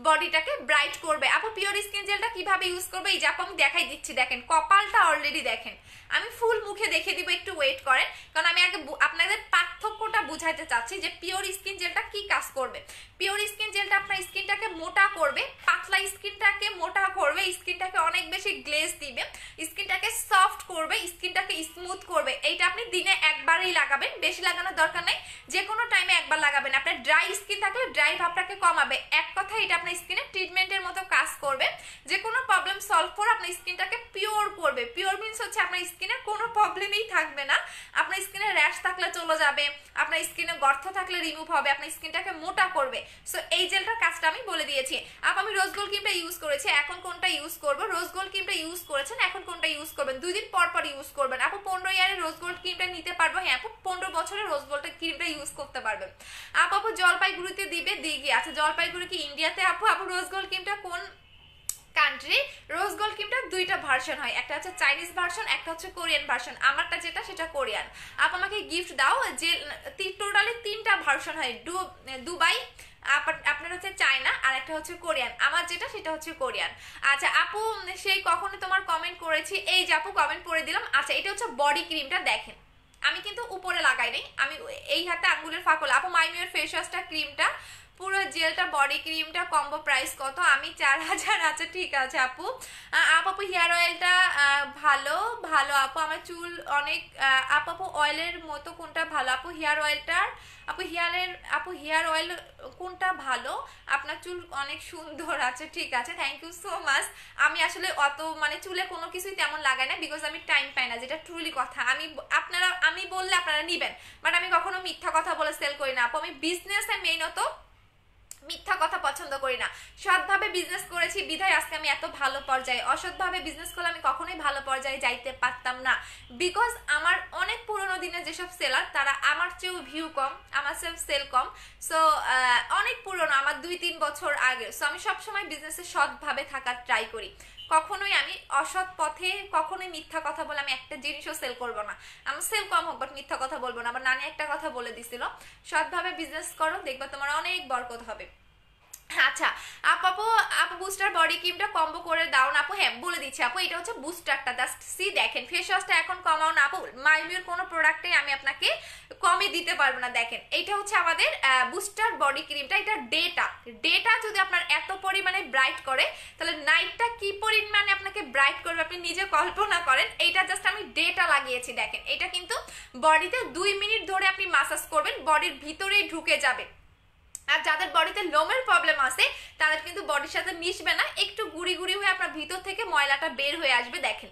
বডিটাকে ব্রাইট করবে। আপু পিওর স্কিন জেলটা কিভাবে ইউজ করবে, এই যে আপু আমি দেখাই দিচ্ছি, দেখেন কপালটা অলরেডি দেখেন, আমি ফুল মুখে দেখে দিব, একটু ওয়েট করেন, কারণ আমি আগে আপনাদের পার্থক্যটা বুঝাইতে চাচ্ছি যে পিওর স্কিন জেলটা কি কাজ করবে। পিওর স্কিন জেলটা আপনার স্কিনটাকে মোটা করবে, পাতলা স্কিনটাকে মোটা করবে, স্কিনটাকে অনেক বেশি গ্লেজ দিবে, স্কিনটাকে সফট করবে, স্কিনটাকে স্মুথ করবে। এইটা আপনি দিনে একবারই লাগাবেন, বেশি লাগানোর দরকার নাই, যে কোনো টাইমে একবার লাগাবেন। আপনার ড্রাই স্কিন থাকলে ড্রাই ভাবটাকে কমাবে। এক কথা এটা আপনার স্কিনে ট্রিটমেন্টের মতো কাজ করবে, যে কোনো প্রবলেম সলভ করে আপনার স্কিনটাকে পিওর করবে। পিওর মিন্স হচ্ছে আপনার স্কিনে কোনো প্রবলেমই থাকবে না, আপনার স্কিনে র্যাশ থাকলে চলে যাবে, আপনার স্কিনে গর্ত থাকলে রিমুভ হবে, আপনার স্কিনটাকে মোটা করবে। সো এই জেলটার কাজটা আমি বলে দিয়েছি। আমি রোজ গোল্ড ক্রিমটা ইউজ করেছি, এখন কোনটা ইউজ করবো, রোজ গোল্ড ক্রিমটা ইউজ করেছেন, এখন কোনটা ইউজ করবেন, 2 দিন পর ইউজ করবেন। 15 ইয়ারে রোজ গোল্ড ক্রিমটা নিতে পারবো, হ্যাঁ 15 বছরে রোজ গোল্ড ক্রিমটা ইউজ করতে পারবেন। আপু জলপাইগুড়িতে দিবে, দিঘি। আচ্ছা জলপাইগুড়ি কি ইন্ডিয়াতে আপু রোজ গোল্ড ক্রিমটা কোন কান্ট্রি? রোজ গোল্ড ক্রিমটা দুইটা ভার্সন হয়, একটা হচ্ছে চাইনিজ ভার্সন, একটা হচ্ছে কোরিয়ান ভার্সন। আমারটা যেটা সেটা কোরিয়ান। আমাকে গিফট দাও, যে টোটালি 3টা ভার্সন হয়, দুবাই, আপনার হচ্ছে চায়না, আর একটা হচ্ছে কোরিয়ান। আমার যেটা সেটা হচ্ছে কোরিয়ান। আচ্ছা আপু সেই কখনো তোমার কমেন্ট করেছি, এই যে আপু কমেন্ট করে দিলাম। আচ্ছা এটা হচ্ছে বডি ক্রিমটা, দেখেন আমি কিন্তু উপরে লাগাই নাই, আমি এই হাতে আঙ্গুলের ফাঁকলে। আপু মাইমিওর ফেস ওয়াশটা ক্রিমটা পুরো জেলটা বডি ক্রিমটা কম্বো প্রাইস কত? আমি 4000। আচ্ছা ঠিক আছে আপু। আপু হেয়ার অয়েলটা ভালো ভালো আপু, আমার চুল অনেক আপু অয়েলের মতো কোনটা ভালো আপু? হেয়ার অয়েলটার আপু হেয়ার অয়েল কোনটা ভালো? আপনার চুল অনেক সুন্দর। আচ্ছা ঠিক আছে, থ্যাংক ইউ সো মাচ। আমি আসলে অত মানে চুলে কোনো কিছুই তেমন লাগাই না, বিকজ আমি টাইম পাই না, যেটা ট্রুলি কথা। আমি বললে আপনারা নিবেন, বাট আমি কখনো মিথ্যা কথা বলে সেল করি না আপু। আমি বিজনেসে মেইনত মিথ্যা কথা পছন্দ করি না। সৎভাবে বিজনেস করেছি বিধায় আজকে আমি এত ভালো পর্যায়ে, অসৎভাবে বিজনেস করলে আমি কখনোই ভালো পর্যায়ে যাইতে পারতাম না, বিকজ আমার অনেক পুরোনো দিনের যেসব সেলার তারা আমার চেয়েও ভিউ কম, আমার চেয়েও সেল কম। সো অনেক পুরোনো, আমার 2-3 বছর আগে। সো আমি সবসময় বিজনেসে সৎভাবে থাকার ট্রাই করি, কখনোই আমি অসৎ পথে কখনোই মিথ্যা কথা বলে আমি একটা জিনিসও সেল করব না। আমার সেল কম হোক বাট মিথ্যা কথা বলবো না। আমার নানি একটা কথা বলে দিছিল, সৎভাবে বিজনেস করো দেখবা তোমার অনেক বরকত হবে। আচ্ছা আপু বুস্টার বডি ক্রিমটা কম্বো করে দাও না আপু? হ্যাঁ বলে দিচ্ছি আপু, এটা হচ্ছে বুস্টারটা, জাস্ট সি দেখেন। ফেস ওয়াশটা এখন কমাও না আপু, মাইমিওর কোনো প্রোডাক্টে আমি আপনাকে কমে দিতে পারবো না। দেখেন এটা হচ্ছে আমাদের বুস্টার বডি ক্রিমটা, এটা ডেটা যদি আপনার এত পরিমাণে ব্রাইট করে তাহলে নাইটটা কি পরিমাণে আপনাকে ব্রাইট করবে আপনি নিজে কল্পনা করেন। এইটা জাস্ট আমি ডেটা লাগিয়েছি। দেখেন এটা কিন্তু বডিতে 2 মিনিট ধরে আপনি মাসাজ করবেন, বডির ভিতরেই ঢুকে যাবে। আর যাদের বডিতে লোমের প্রবলেম আছে তাদের কিন্তু বডির সাথে মিশবে না, একটু গুড়ি গুড়ি হয়ে আপনার ভিতর থেকে ময়লাটা বের হয়ে আসবে। দেখেন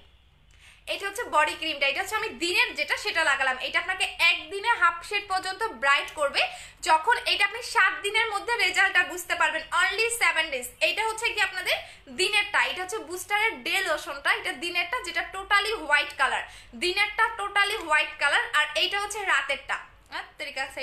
এটা হচ্ছে বডি ক্রিমটা, এটা হচ্ছে আমি দিনের যেটা সেটা লাগালাম। এটা আপনাকে একদিনে হাফ শেড পর্যন্ত ব্রাইট করবে। যখন এটা আপনি 7 দিনের মধ্যে রেজাল্টটা বুঝতে পারবেন, অনলি 7 ডেজ। এইটা হচ্ছে কি আপনাদের দিনেরটা, এটা হচ্ছে বুস্টারের ডে লোশনটা, এটা দিনেরটা যেটা টোটালি হোয়াইট কালার, দিনেরটা টোটালি হোয়াইট কালার। আর এইটা হচ্ছে রাতেরটা,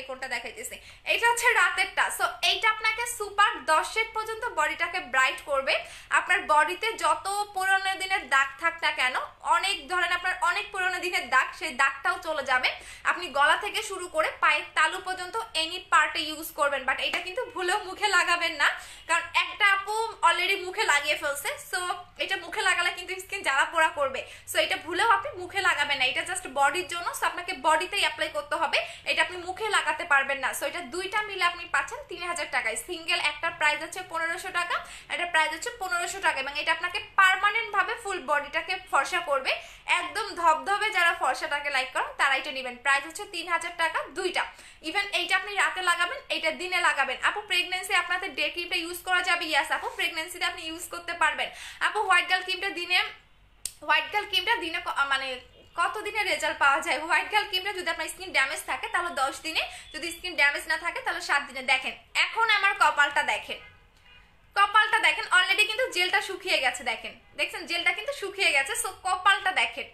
কোনটা দেখাইতেছে, এটা হচ্ছে রাতেরটা। সো এইটা আপনাকে সুপার 10 শেড পর্যন্ত বডিটাকে ব্রাইট করবে। আপনার বডিতে যত পুরোনো দিনের দাগ থাক না কেন, অনেক ধরেন আপনার অনেক পুরোনো দিনের দাগ, সেই দাগটাও চলে যাবে। আপনি গলা থেকে শুরু করে পায়ের তালু পর্যন্ত এনি পার্টে ইউজ করবেন, বাট এটা কিন্তু ভুলেও মুখে লাগাবেন না, কারণ একটা আপু অলরেডি মুখে লাগিয়ে ফেলছে। সো এটা মুখে লাগালে কিন্তু স্কিন জ্বালা পোড়া করবে। সো এটা ভুলেও আপনি মুখে লাগাবেন না, এটা জাস্ট বডির জন্য। সো আপনাকে বডিতেই অ্যাপ্লাই করতে হবে, এটা আপনি মুখে লাগাতে পারবেন না। সো এটা দুইটা মিলে আপনি পাচ্ছেন 3000 টাকায়। সিঙ্গেল একটা প্রাইস হচ্ছে 1500 টাকা, এটা প্রাইস হচ্ছে 1500 টাকা, এবং এটা আপনাকে পার্মানেন্ট ভাবে ফুল বডিটাকে ফর্সা করবে। একদম ধবধবে যারা ফর্সাটাকে লাইক করেন তারা এটা নেবেন। প্রাইস হচ্ছে 3000 টাকা দুইটা। ইভেন এইটা আপনি রাতে লাগাবেন, এইটা দিনে লাগাবেন। আপু প্রেগনেন্সি আপনাদের ডে ক্রিমটা ইউজ করা যাবে? ইয়াস আপু প্রেগনেন্সিতে আপনি ইউজ করতে পারবেন। আপু হোয়াইট গার্ল ক্রিমটা দিনে মানে কত দিনে রেজাল্ট পাওয়া যায়? হোয়াইট গার্ল ক্রিমটা যদি আপনার স্কিন ড্যামেজ থাকে তাহলে 10 দিনে, যদি স্কিন ড্যামেজ না থাকে তাহলে 7 দিনে। দেখেন এখন আমার কপালটা দেখেন, অলরেডি কিন্তু জেলটা শুকিয়ে গেছে। দেখছেন জেলটা কিন্তু শুকিয়ে গেছে। সো কপালটা দেখেন,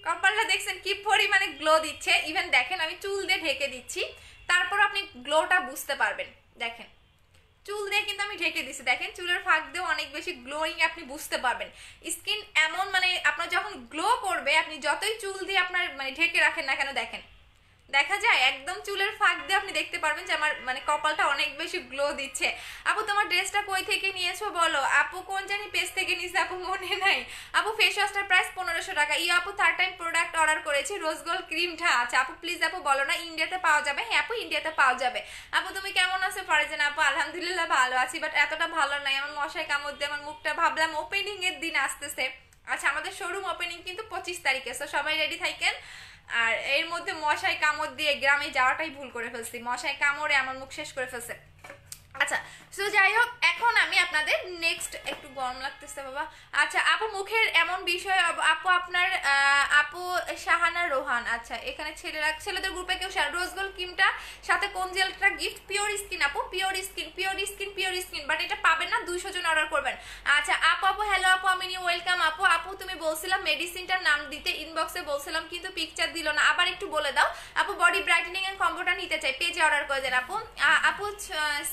কপালটা দেখছেন কি পরিমাণে গ্লো দিচ্ছে। ইভেন দেখেন আমি চুল দিয়ে ঢেকে দিচ্ছি, তারপর আপনি গ্লোটা বুঝতে পারবেন। দেখেন চুল দিয়ে কিন্তু আমি ঢেকে দিচ্ছি, দেখেন চুলের ফাঁক দিয়ে অনেক বেশি গ্লোয়িং আপনি বুঝতে পারবেন। স্কিন এমন মানে আপনার যখন গ্লো করবে, আপনি যতই চুল দিয়ে আপনার মানে ঢেকে রাখেন না কেন, দেখেন দেখা যায় একদম চুলের ফাঁক দিয়ে আপনি দেখতে পারবেন যে আমার মানে কপালটা অনেক বেশি গ্লো দিচ্ছে। আপু তোমার ড্রেসটা কই থেকে নিয়েছো বলো? আপু কোন জানি পেজ থেকে নিয়েছে আপু মনে নাই। আপু ফেস ওয়াশটার প্রাইস 1500 টাকা। আপু 3rd টাইম প্রোডাক্ট অর্ডার করেছি, রোজ গোল্ড ক্রিমটা। আচ্ছা আপু প্লিজ আপু বলো না ইন্ডিয়াতে পাওয়া যাবে? হ্যাঁ আপু ইন্ডিয়াতে পাওয়া যাবে। আপু তুমি কেমন আছো ফারজানা? আপু আলহামদুলিল্লাহ ভালো আছি, বাট এতটা ভালো নাই, আমার মশায় কামড় দিয়ে আমার মুখটা। ভাবলাম ওপেনিং এর দিন আসতেছে। আচ্ছা আমাদের শোরুম ওপেনিং কিন্তু 25 তারিখে, সো সবাই রেডি থাকেন। আর এর মধ্যে মশাই কামড় দিয়ে গ্রামে যাওয়াটাই ভুল করে ফেলছি, মশাই কামড়ে আমার মুখ শেষ করে ফেলছে। আচ্ছা সো যাই হোক, এখন আমি আপনাদের নেক্সট, একটু গরম লাগতেছে বাবা। আচ্ছা আপু মুখের এমন বিষয়, আপু আপনার আপু শাহানা রোহান। আচ্ছা এখানে ছেলেদের গ্রুপে কেউ রোজ গোল্ড ক্রিমটা সাথে কোন জেলটা গিফট? পিওর স্কিন আপু, পিওর স্কিন, বাট এটা পাবেন না, 200 জন অর্ডার করবেন। আচ্ছা আপু হ্যালো আপু আমি ওয়েলকাম। আপু তুমি বলছিলাম মেডিসিনটার নাম দিতে, ইনবক্সে বলছিলাম কিন্তু পিকচার দিল না, আবার একটু বলে দাও। আপু বডি ব্রাইটেনিং এর কম্বোটা নিতে চাই, পেজে অর্ডার করে দেন আপু। আপু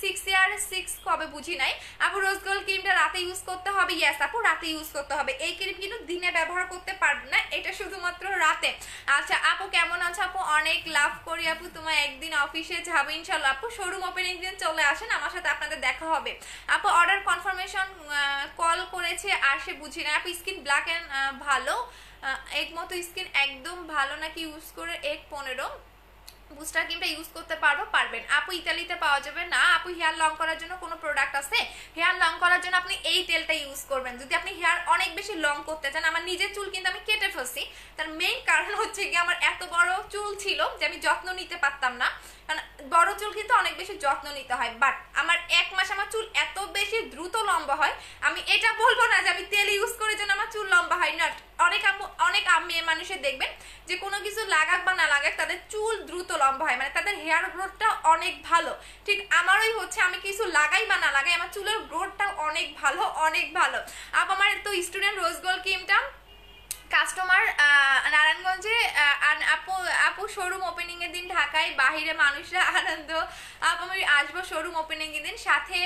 6 হেয়ার 6 কবে বুঝি নাই আপু। রোজ গোল্ড ক্রিমটা রাতে ইউজ করতে হবে? ইয়েস আপু, রাতে ইউজ করতে হবে। এই ক্রিম কিন্তু দিনে ব্যবহার করতে পারবে না, এটা শুধুমাত্র রাতে। আচ্ছা আপু কেমন আছো আপু? অনেক লাভ করি আপু, তোমার একদিন অফিসে যাবো ইনশাল্লাহ আপু। শোরুম ওপেনিং দিন চলে আসেন, আমার সাথে আপনাদের দেখা হবে আপু। অর্ডার কনফার্মেশন কল করেছে আসে বুঝি না আপু। স্কিন ব্ল্যাক এন্ড ভালো, এক মতো স্কিন একদম ভালো নাকি ইউজ করে 1.15 বুস্টার ক্রিমটা ইউজ করতে পারবেন আপু? ইতালিতে পাওয়া যাবে না আপু। হেয়ার লং করার জন্য কোনো প্রোডাক্ট আছে? হেয়ার লং করার জন্য আপনি এই তেলটা ইউজ করবেন যদি আপনি হেয়ার অনেক বেশি লং করতে চান। আমার নিজের চুল কিন্তু আমি কেটে ফেলছি, তার মেইন কারণ হচ্ছে কি আমার এত বড় চুল ছিল যে আমি যত্ন নিতে পারতাম না, কারণ বড় চুল কিন্তু অনেক বেশি যত্ন নিতে হয়। বাট আমার 1 মাস আমার চুল এত বেশি দ্রুত লম্বা হয়, আমি এটা বলবো না যে আমি তেল ইউজ করে যেন আমার চুল লম্বা হয় না। অনেক মেয়ে মানুষের দেখবেন যে কোনো কিছু লাগাক বা না লাগাক তাদের চুল দ্রুত লম্বা হয়, মানে তাদের হেয়ার গ্রোথটা অনেক ভালো। ঠিক আমারই হচ্ছে, আমি কিছু লাগাই বা না লাগাই আমার চুলের গ্রোথটা অনেক ভালো, অনেক ভালো। আমার তো স্টুডেন্ট রোজ গোল্ড ক্রিমটা কাস্টমার নারায়ণগঞ্জে আপু আপু শোরুম ওপেনিং এর দিন ঢাকায় বাহিরে মানুষরা আনন্দ আপু। আমি আসবো শোরুম ওপেনিং এর দিন, সাথে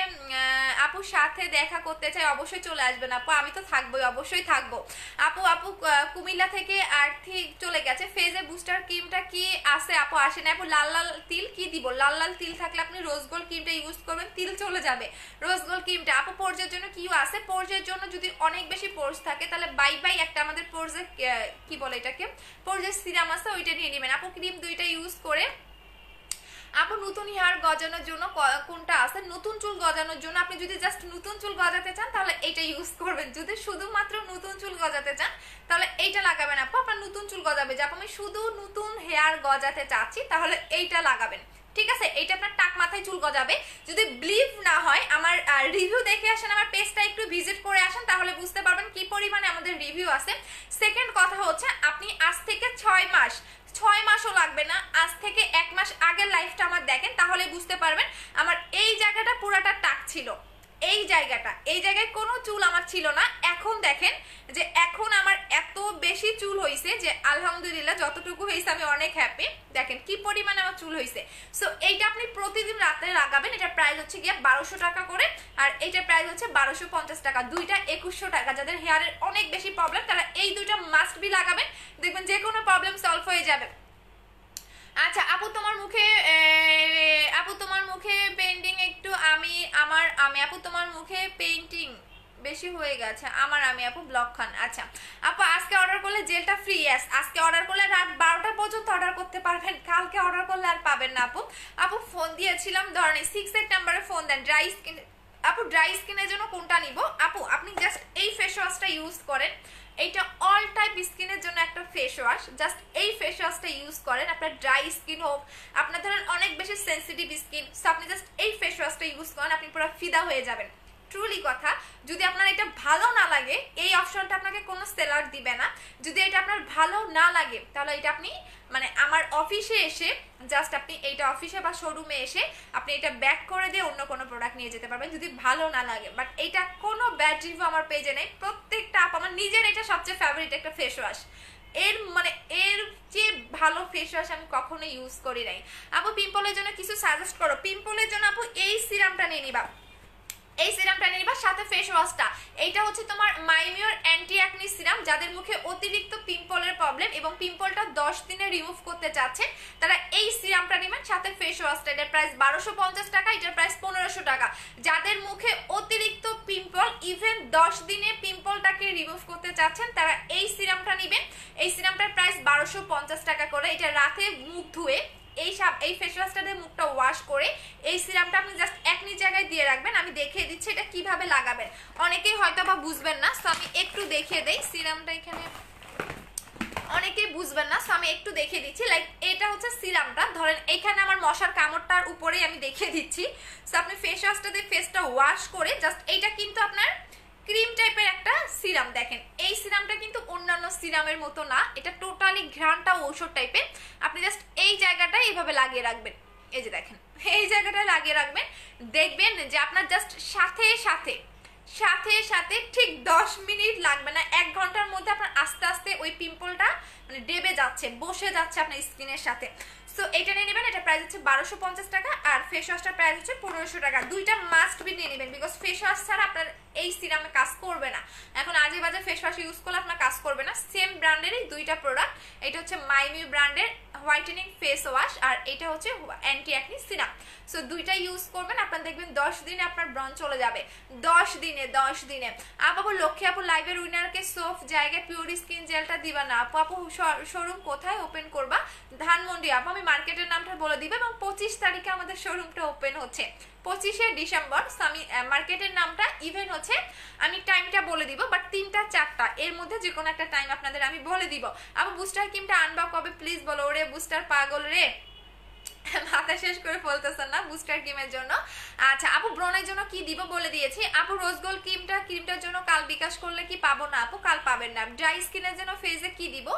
আপুর সাথে দেখা করতে চাই, অবশ্যই চলে আসবেন আপু। আমি তো থাকবোই, অবশ্যই থাকবো আপু। কুমিল্লা থেকে আর্থিক চলে গেছে। ফেজে বুস্টার ক্রিমটা কি আছে আপু? আসে না আপু। লাল লাল তিল কি দিব? লাল লাল তিল থাকলে আপনি রোজ গোল্ড ক্রিমটা ইউজ করবেন, তিল চলে যাবে। রোজ গোল্ড ক্রিমটা আপু পোর্সের জন্য কি আছে? পোর্সের জন্য যদি অনেক বেশি পোর্স থাকে তাহলে বাই একটা আমাদের পোর্সের কি বলে এটাকে, পোর্সের সিরাম আছে, ওইটা নিয়ে নেবেন আপু। ক্রিম দুইটা ইউজ করে আপু নতুন হেয়ার গজানোর জন্য কোনটা আছে? নতুন চুল গজানোর জন্য আপনি যদি জাস্ট নতুন চুল গজাতে চান তাহলে এইটা ইউজ করবেন। যদি শুধুমাত্র নতুন চুল গজাতে চান তাহলে এইটা লাগাবেন আপু। আপনার নতুন চুল গজাবে, যে আমি শুধু নতুন হেয়ার গজাতে চাচ্ছি তাহলে এইটা লাগাবেন, ঠিক আছে? এইটা আপনার টাক মাথায় চুল গজাবে। যদি ব্লিভ না হয় আমার রিভিউ দেখে আসেন, আমার পেজটা একটু ভিজিট করে আসেন, তাহলে বুঝতে পারবেন কি পরিমাণে আমাদের রিভিউ আছে। সেকেন্ড কথা হচ্ছে আপনি আজ থেকে 6 মাসও লাগবে না, আজ থেকে 1 মাস আগের লাইফটা আমার দেখেন, তাহলে বুঝতে পারবেন আমার এই জায়গাটা পুরাটা টাক ছিল। এই জায়গায় কোনো চুল আমার ছিল না। এখন দেখেন যে এখন আমার এত বেশি চুল হয়েছে যে আলহামদুলিল্লাহ, যতটুকু হয়েছে আমি অনেক হ্যাপি। দেখেন কি পরিমাণে আমার চুল হয়েছে। সো এইটা আপনি প্রতিদিন রাতে লাগাবেন। এটা প্রাইস হচ্ছে গিয়ে 1200 টাকা করে, আর এইটা প্রাইস হচ্ছে 1250 টাকা। দুইটা 2100 টাকা। যাদের হেয়ারের অনেক বেশি প্রবলেম তারা এই দুইটা মাস্ট বি লাগাবেন, দেখবেন যে কোনো প্রবলেম সলভ হয়ে যাবে। আচ্ছা আপু তোমার মুখে পেইন্টিং একটু আমি আপু তোমার মুখে পেইন্টিং বেশি হয়ে গেছে আমি আপু ব্লক খান। আচ্ছা আপু আজকে অর্ডার করলে জেলটা ফ্রি? yes আজকে অর্ডার করলে রাত 12টা পর্যন্ত অর্ডার করতে পারবেন, কালকে অর্ডার করলে আর পাবেন না আপু ফোন দিয়েছিলাম ধরেন 6 নাম্বারে ফোন দেন। ড্রাই স্কিন আপু, ড্রাই স্কিনের জন্য কোনটা নিব? আপু আপনি জাস্ট এই ফেস ওয়াশটা ইউজ করেন, এইটা অল টাইপ স্কিনের জন্য একটা ফেস ওয়াশ। জাস্ট এই ফেস ওয়াশটা ইউজ করেন, আপনার ড্রাই স্কিন হোক, আপনার ধরেন অনেক বেশি সেন্সিটিভ স্কিন, সো আপনি জাস্ট এই ফেস ওয়াশটা ইউজ করেন, আপনি পুরো ফিদা হয়ে যাবেন। ট্রুলি কথা, যদি আপনার এটা ভালো না লাগে এই অপশনটা আপনাকে কোনো সেলার দিবে না। যদি এটা আপনার ভালো না লাগে তাহলে এটা আপনি মানে আমার অফিসে এসে জাস্ট আপনি এইটা অফিসে বা শোরুমে এসে আপনি এটা ব্যাক করে দিয়ে অন্য কোনো প্রোডাক্ট নিয়ে যেতে পারবেন যদি ভালো না লাগে। বাট এইটা কোনো ব্যাড রিভিউ আমার পেজে নেই, প্রত্যেকটা আপ আমার নিজের এটা সবচেয়ে ফেভারিট একটা ফেস ওয়াশ। এর যে ভালো ফেস ওয়াশ আমি কখনো ইউজ করি নাই। আপু পিম্পলের জন্য কিছু সাজেস্ট করো? পিম্পলের জন্য আপু এই সিরামটা নিয়ে নিবা, এই সিরামটা নিবা সাথে ফেস ওয়াশটা। এইটা হচ্ছে তোমার মাইমিওর অ্যান্টি অ্যাকনি সিরাম। যাদের মুখে অতিরিক্ত পিম্পলের প্রবলেম এবং পিম্পলটা 10 দিনে রিমুভ করতে চাচ্ছেন তারা এই সিরামটা নেবেন সাথে ফেস ওয়াশটা। এটার প্রাইস 1250 টাকা, এটার প্রাইস 1500 টাকা। যাদের মুখে অতিরিক্ত পিম্পল ইভেন 10 দিনে পিম্পলটাকে রিমুভ করতে চাচ্ছেন তারা এই সিরামটা নেবেন। এই সিরামটার প্রাইস 1250 টাকা করে। এটা রাতে মুখ ধুয়ে এই ফেস ওয়াশটা দিয়ে মুখটা ওয়াশ করে এই সিরামটা আপনি জাস্ট এক জায়গায় দিয়ে রাখবেন। আমি দেখিয়ে দিচ্ছি এটা কিভাবে লাগাবেন, অনেকেই হয়তো বা বুঝবেন না, সো আমি একটু দেখিয়ে দেই। সিরামটা এখানে অনেকেই বুঝবেন না, সো আমি একটু দেখিয়ে দিচ্ছি। লাইক এটা হচ্ছে সিরামটা, ধরেন এইখানে আমার মশার কামড়টার উপরেই আমি দেখিয়ে দিচ্ছি। সো আপনি ফেস ওয়াশটা দিয়ে ফেসটা ওয়াশ করে জাস্ট এইটা কিন্তু আপনার ক্রিম টাইপের একটা সিরাম। দেখেন এই সিরামটা কিন্তু অন্যান্য সিরামের মতো না, এটা টোটালি ঘ্রাণটা ঔষধ টাইপের। আপনি জাস্ট এই জায়গাটায় এইভাবে লাগিয়ে রাখবেন, এই যে দেখেন এই জায়গাটা লাগিয়ে রাখবেন, দেখবেন যে আপনার জাস্ট সাথে সাথে ঠিক 10 মিনিট লাগবে না, 1 ঘন্টার মধ্যে আপনার আস্তে আস্তে ওই পিম্পলটা মানে ডেবে যাচ্ছে, বসে যাচ্ছে আপনার স্কিনের সাথে। সো এটা নিয়ে নেবেন, এটা প্রাইস হচ্ছে 1250 টাকা, আর ফেস ওয়াশটার প্রাইস হচ্ছে 1500 টাকা। দুইটা মাস্ট বি নিয়ে নেবেন, বিকজ ফেস ওয়াশ ছাড়া আপনার এই সিরামে কাজ করবে না। এখন আজে বাজে ফেস ওয়াশ ইউজ করলে আপনার কাজ করবে না। সেম ব্র্যান্ডেরই দুইটা প্রোডাক্ট, এটা হচ্ছে মাইমিউ ব্র্যান্ডের হোয়াইটেনিং ফেস ওয়াশ, আর এটা হচ্ছে অ্যান্টি অ্যাকনি সিরাম। সো দুইটা ইউজ করবেন, আপনার দেখবেন 10 দিনে আপনার ব্রণ চলে যাবে। 10 দিনে। আপু লক্ষ্মী আপু লাইভের উইনারকে সোফ জায়গায় পিওর স্কিন জেলটা দিবা না আপু? আপু শোরুম কোথায় ওপেন করবা? ধানমন্ডি আপু, আমি মার্কেটের নামটা বলে দিব, এবং 25 তারিখে আমাদের শোরুমটা ওপেন হচ্ছে, 25শে ডিসেম্বর। আমি মার্কেটের নামটা ইভেন হচ্ছে আমি টাইমটা বলে দিব, বাট 3টা 4টা এর মধ্যে যে কোনো একটা টাইম আপনাদের আমি বলে দিব। আপু বুস্টার ক্রিমটা আনবা কবে প্লিজ বলো? ওরে বুস্টার পাগল রে, মাথা শেষ করে ফেলতেছেন না বুস্টার ক্রিমের জন্য। আচ্ছা আপু ব্রণের জন্য কি দিব বলে দিয়েছি। আপু রোজ গোল্ড ক্রিমটার জন্য কাল বিকাশ করলে কি পাবো না আপু? কাল পাবেন না। ড্রাই স্কিনের জন্য ফেসে কি দিব?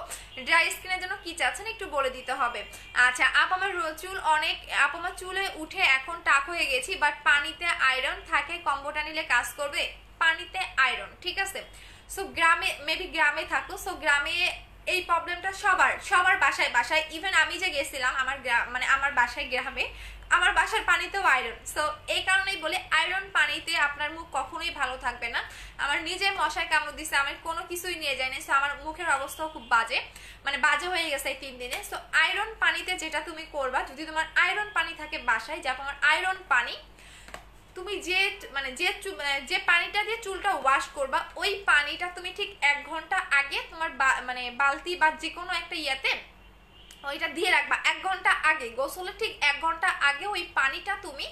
ড্রাই স্কিনের জন্য কি চাচ্ছেন একটু বলে দিতে হবে। আচ্ছা আপু আমার চুল অনেক, আপু আমার চুলে উঠে এখন টাক হয়ে গেছি, বাট পানিতে আয়রন থাকে, কম্বোটা নিলে কাজ করবে? পানিতে আয়রন, ঠিক আছে। সো গ্রামে, মেবি গ্রামে থাকো, সো গ্রামে এই প্রবলেমটা সবার বাসায় ইভেন আমি যে গেছিলাম আমার মানে আমার বাসায় গ্রামে, আমার বাসার পানিতেও আয়রন। সো এই কারণেই বলে আয়রন পানিতে আপনার মুখ কখনোই ভালো থাকবে না। আমার নিজের মশায় কামড় দিছে, আমি কোনো কিছুই নিয়ে যাইনি, সো আমার মুখের অবস্থাও খুব বাজে, মানে বাজে হয়ে গেছে এই 3 দিনে। সো আয়রন পানিতে যেটা তুমি করবা, যদি তোমার আয়রন পানি থাকে বাসায়, যা তোমার আয়রন পানি, তুমি যে পানিটা দিয়ে চুলটা ওয়াশ করবা, ওই পানিটা তুমি ঠিক 1 ঘন্টা আগে তোমার মানে বালতি বা যে কোনো একটা ইয়াতে ওইটা দিয়ে রাখবা। 1 ঘন্টা আগে, গোসলের ঠিক 1 ঘন্টা আগে ওই পানিটা তুমি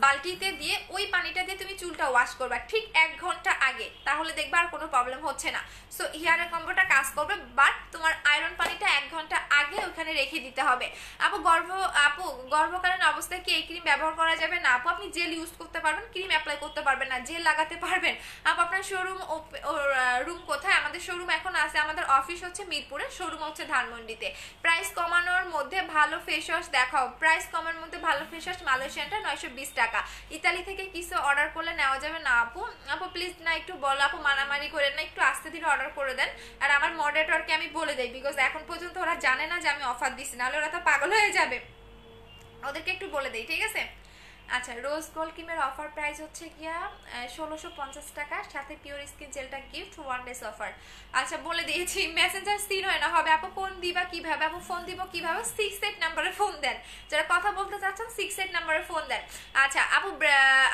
বালতিতে দিয়ে, ওই পানিটা দিয়ে তুমি চুলটা ওয়াশ করবা ঠিক 1 ঘন্টা আগে, তাহলে দেখবা আর কোনো প্রবলেম হচ্ছে না। সো হেয়ারের কম্বোটা কাজ করবে, বাট তোমার আয়রন পানিটা 1 ঘন্টা আগে ওখানে রেখে দিতে হবে। আপু গর্ভকালীন অবস্থায় কি এই ক্রিম ব্যবহার করা যাবে না আপু? আপনি জেল ইউজ করতে পারবেন, ক্রিম অ্যাপ্লাই করতে পারবেন না, জেল লাগাতে পারবেন। আপু আপনার শোরুম রুম কোথায়? আমাদের শোরুম এখন আছে, আমাদের অফিস হচ্ছে মিরপুরে, শোরুম হচ্ছে ধানমন্ডিতে। প্রাইস কমানোর মধ্যে ভালো ফেস ওয়াশ দেখাও। প্রাইস কমানোর মধ্যে ভালো ফেস ওয়াশ মালয়েশিয়ানটা 920 টাকা। ইতালি থেকে কিছু অর্ডার করলে নেওয়া যাবে না আপু? আপু প্লিজ না একটু বলো আপু, মারামারি করে না, একটু আস্তে ধীরে অর্ডার করে দেন। আর আমার মডারেটরকে আমি বলে দেই, বিকজ এখন পর্যন্ত ওরা জানে না যে আমি অফার দিছি, নাহলে ওরা তো পাগল হয়ে যাবে, ওদেরকে একটু বলে দেই, ঠিক আছে। আচ্ছা রোজ গোল্ড ক্রিমের অফার প্রাইস হচ্ছে গিয়া 1650 টাকা, সাথে পিওর স্কিন জেলটা গিফট, 1 ডেজ অফার। আচ্ছা বলে দিয়েছি, মেসেঞ্জার সিন হয় না হবে। আপু ফোন দিবা কিভাবে? আপু ফোন দিব কিভাবে? 68 নাম্বারে ফোন দেন, যারা কথা বলতে চাচ্ছেন 68 নাম্বারে ফোন দেন। আচ্ছা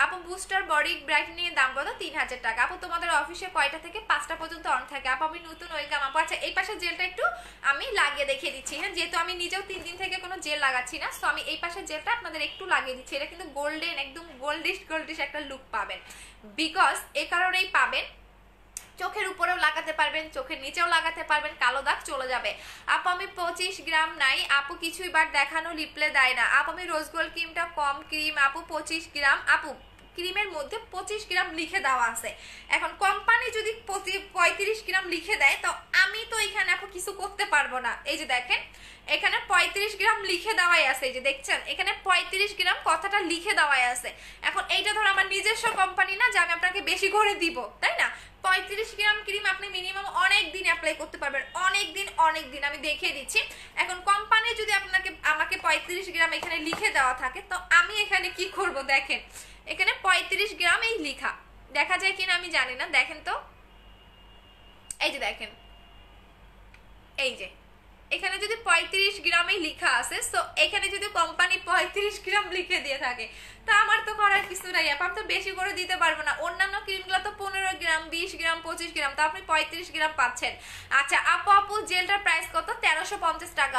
আপু বুস্টার বডি ব্রাইটনিং এর দাম কত? 3000 টাকা। আপু তোমাদের অফিসে কয়টা থেকে 5টা পর্যন্ত অন থাকে? আপু আমি নতুন, ওয়েলকাম আপু। আচ্ছা এই পাশে জেলটা একটু আমি লাগিয়ে দেখিয়ে দিচ্ছি, হ্যাঁ, যেহেতু আমি নিজেও 3 দিন থেকে কোনো জেল লাগাচ্ছি না, সো আমি এই পাশে জেলটা আপনাদের একটু লাগিয়ে দিচ্ছি। এটা কিন্তু গোল্ডেন, একদম গোল্ডিশ একটা লুক পাবেন, বিকজ এই কারণেই পাবেন। চোখের উপরেও লাগাতে পারবেন, চোখের নিচেও লাগাতে পারবেন, কালো দাগ চলে যাবে। আপু আমি 25 গ্রাম নাই আপু, কিছুই বার দেখানো রিপ্লে দেয় না আপু। আমি রোজ গোল্ড ক্রিমটা কম ক্রিম আপু 25 গ্রাম আপু, ক্রিমের মধ্যে 25 গ্রাম লিখে দেওয়া আছে। এখন কোম্পানি যদি 35 গ্রাম লিখে দেয়, তো আমি তো এখানে আপু কিছু করতে পারবো না। এই যে দেখেন এখানে 35 গ্রাম লিখে দেওয়াই আছে, এই যে দেখছেন এখানে 35 গ্রাম কথাটা লিখে দেওয়াই আছে। এখন এইটা ধর আমার নিজস্ব কোম্পানি না যে আমি আপনাকে বেশি করে দিব, তাই না? 35 গ্রাম ক্রিম আপনি মিনিমাম অনেক দিন অ্যাপ্লাই করতে পারবেন, অনেক দিন আমি দেখিয়ে দিচ্ছি। এখন কোম্পানি যদি আমাকে 35 গ্রাম এখানে লিখে দেওয়া থাকে, তো আমি এখানে কি করব? দেখেন এখানে 35 গ্রাম এই লিখা, দেখা যায় কিনা আমি জানি না, দেখেন তো, এই যে দেখেন, এই যে এখানে যদি 35 গ্রামই লিখা আছে, সো এখানে যদি কোম্পানি 35 গ্রাম লিখে দিয়ে থাকে, তা আমার তো করার কিছু নাই। আপনি তো বেশি করে দিতে পারবো না, অন্যান্য ক্রিমগুলো তো 15 গ্রাম 20 গ্রাম 25 গ্রাম, তো আপনি 35 গ্রাম পাচ্ছেন। আচ্ছা আপু জেলটার প্রাইস কত? 1350 টাকা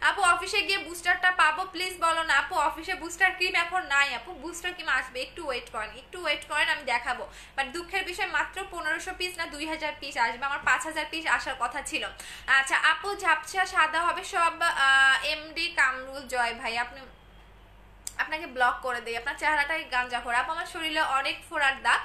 আপু অফিসে গিয়ে বুস্টারটা পাবো প্লিজ বলো না আপু? অফিসে বুস্টার ক্রিম এখন নাই আপু, বুস্টার ক্রিম আসবে, একটু ওয়েট করেন আমি দেখাবো। বাট দুঃখের বিষয় মাত্র 1500 পিস না 2000 পিস আসবে, আমার 5000 পিস আসার কথা ছিল। আচ্ছা আপু ঝাপসা সাদা হবে সব? এমডি কামরুল জয় ভাই, আপনি আপনাকে ব্লক করে দেয়, আপনার চেহারাটাই গাঞ্জাখোর। আপু আমার শরীরে অনেক ফোড়ার দাগ,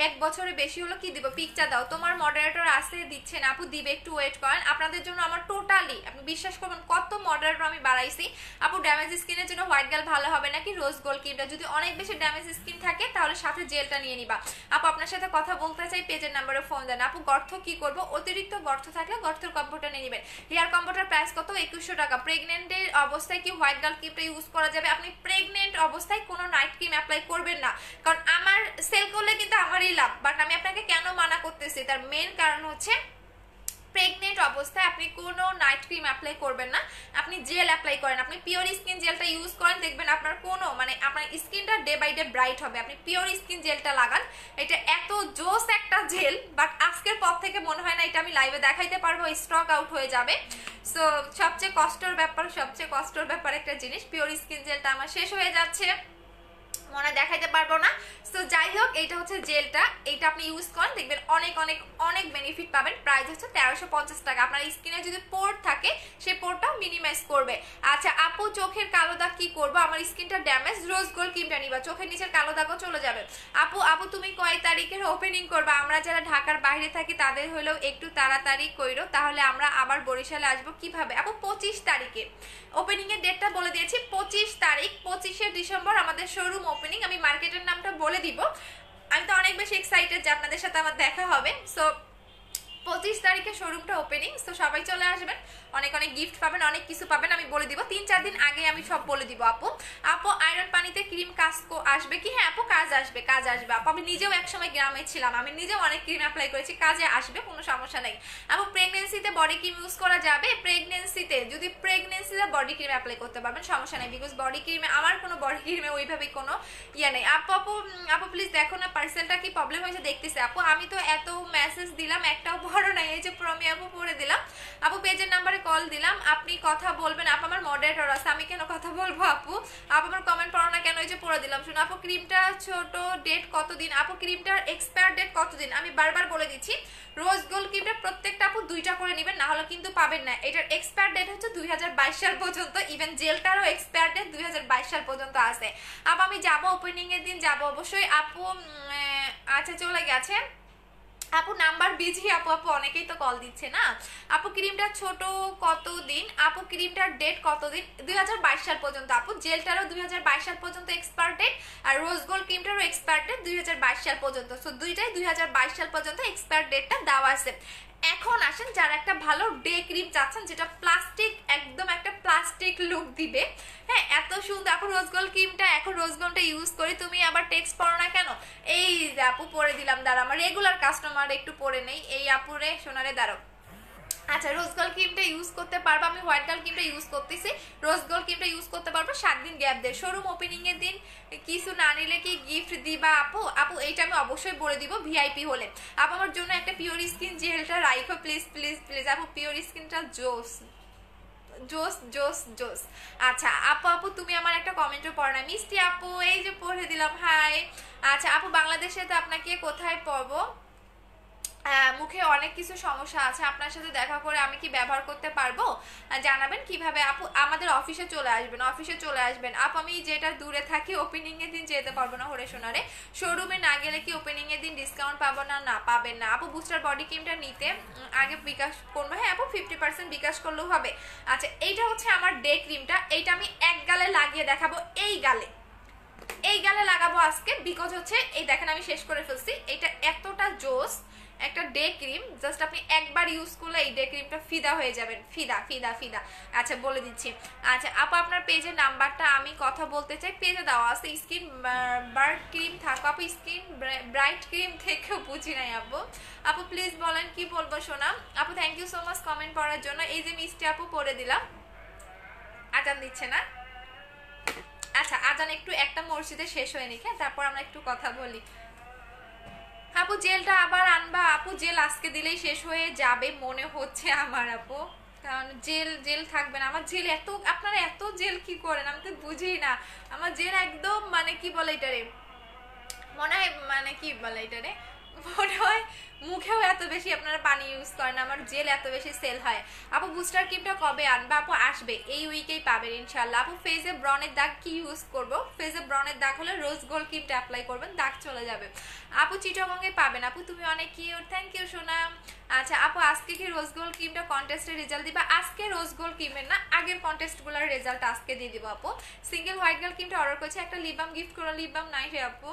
1 বছরে বেশি হলো, কি দিব? পিকচা দাও। তোমার মডারেটর আসে দিচ্ছে না আপু, দিবে, একটু ওয়েট করেন। আপনাদের জন্য আমার টোটালি, আপনি বিশ্বাস করবেন কত মডারেটর আমি বাড়াইছি। আপু ড্যামেজ স্কিনের জন্য হোয়াইট গার্ল ভালো হবে নাকি রোজ গোল্ড ক্রিমটা? যদি অনেক বেশি ড্যামেজ স্কিন থাকে তাহলে সাথে জেলটা নিয়ে নিবা। আপু আপনার সাথে কথা বলতে চাই, পেজের নাম্বারে ফোন দেন। আপু গর্ত কি করব? অতিরিক্ত গর্ত থাকলে গর্তের কম্বোটা নিয়ে নেবেন। হেয়ার কম্বোটার প্রাইস কত? 2100 টাকা। প্রেগনেন্টের অবস্থায় কি হোয়াইট গার্ল ক্রিমটা ইউজ করা যাবে? আপনি প্রেগনেন্ট অবস্থায় কোনো নাইট ক্রিম অ্যাপ্লাই করবেন না, কারণ আমার সেল করলে কিন্তু আমারই লাভ। বাট আমি আপনাকে কেন মানা করতেছি, তার মেন কারণ হচ্ছে প্রেগনেন্ট অবস্থায় আপনি কোনো নাইট ক্রিম অ্যাপ্লাই করবেন না, আপনি জেল অ্যাপ্লাই করেন। আপনি পিওর স্কিন জেলটা ইউজ করেন, দেখবেন আপনার কোনো মানে আপনার স্কিনটা ডে বাই ডে ব্রাইট হবে। আপনি পিওর স্কিন জেলটা লাগান, এটা এত জোস একটা জেল, বাট আজকের পর থেকে মনে হয় না এটা আমি লাইভে দেখাইতে পারবো, স্টক আউট হয়ে যাবে। সো সবচেয়ে কষ্টের ব্যাপার একটা জিনিস, পিওর স্কিন জেলটা আমার শেষ হয়ে যাচ্ছে, মনে দেখাইতে পারবো না। সো যাই হোক, এইটা হচ্ছে জেলটা, এইটা আপনি ইউজ করেন, দেখবেন অনেক অনেক অনেক বেনিফিট পাবেন। প্রাইস হচ্ছে 1350 টাকা। আপনার স্কিনে যদি পোর থাকে সেই পোরটাও মিনিমাইজ করবে। আচ্ছা আপু চোখের কালো দাগ কি করবো? আমার স্কিনটা ড্যামেজ, রোজ গোল্ড ক্রিমটা নিবা, চোখের নিচের কালো দাগও চলে যাবে। আপু তুমি কয় তারিখের ওপেনিং করবা? আমরা যারা ঢাকার বাইরে থাকি তাদের হলেও একটু তাড়াতাড়ি কইরো, তাহলে আমরা আবার বরিশালে আসবো। কিভাবে আপু? 25 তারিখে ওপেনিং এর ডেটটা বলে দিয়েছি, 25 তারিখ, 25শে ডিসেম্বর আমাদের শোরুম ওপেনিং। আমি মার্কেটের নামটা বলে দিব। আমি তো অনেক বেশি এক্সাইটেড যে আপনাদের সাথে আমার দেখা হবে। সো 25 তারিখে শোরুমটা ওপেনিং, তো সবাই চলে আসবেন, অনেক অনেক গিফট পাবেন, অনেক কিছু পাবেন। আমি বলে দিব 3-4 দিন আগে, আমি সব বলে দিব। আপু আয়রন পানিতে ক্রিম কাজ আসবে কি? হ্যাঁ আপু কাজ আসবে আপু। আমি নিজেও একসময় গ্রামে ছিলাম, আমি নিজেও অনেক ক্রিম অ্যাপ্লাই করেছি, কাজে আসবে, কোনো সমস্যা নেই। আপু প্রেগনেন্সিতে বডি ক্রিম ইউজ করা যাবে? প্রেগনেন্সিতে বডি ক্রিম অ্যাপ্লাই করতে পারবেন, সমস্যা নেই, বিকজ বডি ক্রিমে আমার কোনো বডি ক্রিমে ওইভাবে কোনো ইয়ে নেই। আপু প্লিজ দেখো না পার্সেলটা কি প্রবলেম হয়েছে, দেখতেছে। আপু আমি তো এত মেসেজ দিলাম, একটাও বড় নাই, এই যে প্রমি আপু পড়ে দিলাম। আপু পেজের নাম্বারে কল দিলাম, আপনি কথা বলবেন। আপু আমার মডারেটর আছে, আমি কেন কথা বলবো? আপু আমার কমেন্ট পড়ো না কেন? এই যে পড়ে দিলাম, শুনো। আপু ক্রিমটা ছোট ডেট কতদিন? আপু ক্রিমটার এক্সপায়ার ডেট কতদিন? আমি বারবার বলে দিচ্ছি, রোজ গোল্ড ক্রিমটা প্রত্যেকটা আপু 2টা করে নেবেন, না হলে কিন্তু পাবেন না। এটার এক্সপায়ার ডেট হচ্ছে 2022 সাল পর্যন্ত, ইভেন জেলটারও এক্সপায়ার ডেট 2022 সাল পর্যন্ত আছে। আমি যাবো ওপেনিং এর দিন, যাবো অবশ্যই। আপু আচ্ছা চলে গেছে আপু, নাম্বার বিজি। আপু অনেকেই তো কল দিচ্ছে না। আপু ক্রিমটা ছোট কতদিন? আপু ক্রিমটার ডেট কতদিন? 2022 সাল পর্যন্ত। আপু জেলটারও 2022 সাল পর্যন্ত এক্সপায়ার ডেট, আর রোজ গোল্ড ক্রিমটারও এক্সপায়ার ডেট 2022 সাল পর্যন্ত। সো দুইটাই 2022 সাল পর্যন্ত এক্সপায়ার ডেটটা দেওয়া আছে। এখন আসেন যারা একটা ভালো ডে ক্রিম চাচ্ছেন, যেটা প্লাস্টিক, একদম একটা প্লাস্টিক লুক দিবে, হ্যাঁ এত সুন্দর। আপু রোজ গোল্ড ক্রিমটা, এখন রোজ গোল্ডটা ইউজ করি, তুমি আবার টেক্সট পড়ো না কেন? এই যে আপু পরে দিলাম, দাঁড়া, আমার রেগুলার কাস্টমার একটু পরে নেই। এই আপুরে সোনারে দাঁড়ো। আচ্ছা রোজ গোল্ড ক্রিমটা ইউজ করতে পারবো, আমি হোয়াইট গোল্ড ক্রিমটা ইউজ করতেছি, রোজ গোল্ড ক্রিমটা ইউজ করতে পারবো 7 দিন গ্যাপ দিয়ে। শোরুম ওপেনিং এর দিন কিছু না নিলে কি গিফট দিবা? আপু এইটা আমি অবশ্যই বলে দিব, ভিআইপি হলে। আমার জন্য একটা পিওর স্কিন জেলটা রাখো প্লিজ প্লিজ প্লিজ। আপু পিওর স্কিনটা জোস জোস জোস জোস। আচ্ছা আপু তুমি আমার একটা কমেন্টও পড়ো না। মিষ্টি আপু এই যে পড়ে দিলাম, হাই। আচ্ছা আপু বাংলাদেশে তো আপনাকে কোথায় পাবো? মুখে অনেক কিছু সমস্যা আছে, আপনার সাথে দেখা করে আমি কি ব্যবহার করতে পারবো? জানাবেন কিভাবে? আপু আমাদের অফিসে চলে আসবেন। আমি যেটা দূরে থাকি, ওপেনিং এর দিন যেতে পারবো না হরে সোনারে। শোরুমে না গেলে কি ওপেনিং এর দিন ডিসকাউন্ট পাবো না? না পাবেন না। আপু বুস্টার বডি ক্রিমটা নিতে আগে বিকাশ করবো? হ্যাঁ আপু 50% বিকাশ করলেও হবে। আচ্ছা এইটা হচ্ছে আমার ডে ক্রিমটা, এইটা আমি এক গালে লাগিয়ে দেখাবো, এই গালে লাগাবো আজকে, বিকজ হচ্ছে এই দেখেন আমি শেষ করে ফেলছি। এটা এতটা জোস একটা ডে ক্রিম, জাস্ট আপনি একবার ইউজ করলে এই ডে ক্রিমটা ফিদা হয়ে যাবেন, ফিদা ফিদা ফিদা। আচ্ছা বলে দিচ্ছি। আচ্ছা আপনার পেজের নাম্বারটা আমি কথা বলতে চাই, পেজে দেওয়া আছে। স্কিন বার্ড ক্রিম থাকো স্কিন ব্রাইট ক্রিম থেকেও বুঝি নাই আপু প্লিজ বলেন কি বলবো সোনা? Thank you so much comment পড়ার জন্য। এই যে মিষ্টি পড়ে দিলাম, আজান দিচ্ছে না? আচ্ছা আজান একটু একটা মসজিদে শেষ হয়ে নিক, তারপর আমরা একটু কথা বলি। জেলটা আবার আনবা? জেল আজকে দিলেই শেষ হয়ে যাবে মনে হচ্ছে আমার কারণ জেল থাকবে না আমার। জেল এত, আপনারা এত জেল কি করেন আমি তো বুঝি না। আমার জেল একদম মানে কি বলে এটারে, মনে হয় মানে কি বলে এটারে, মনে হয় মুখেও এত বেশি আপনারা পানি ইউজ করেন, আমার জেল এত বেশি সেল হয়। আপু বুস্টার ক্রিমটা কবে আনবে? আপু আসবে, এই উইকেই পাবেন ইনশাল্লাহ। আপু ফেসে ব্রনের দাগ কি ইউজ করব? ফেসে ব্রনের দাগ হলে রোজ গোল্ড ক্রিমটা অ্যাপ্লাই করবেন, দাগ চলে যাবে। আপু চিটাগঙ্গে পাবেন। আপু তুমি অনেক কিউট, থ্যাংক ইউ সোনা। আচ্ছা আপু আজকে কি রোজ গোল্ড ক্রিমটা কন্টেস্টের রেজাল্ট দিবা? আজকে রোজ গোল্ড ক্রিমের না, আগের কন্টেস্টগুলোর রেজাল্ট আজকে দিয়ে দিব আপু। সিঙ্গেল হোয়াইট গার্ল ক্রিমটা অর্ডার করেছি, একটা লিপ বাম গিফট করো। লিপ বাম নাই রে আপু।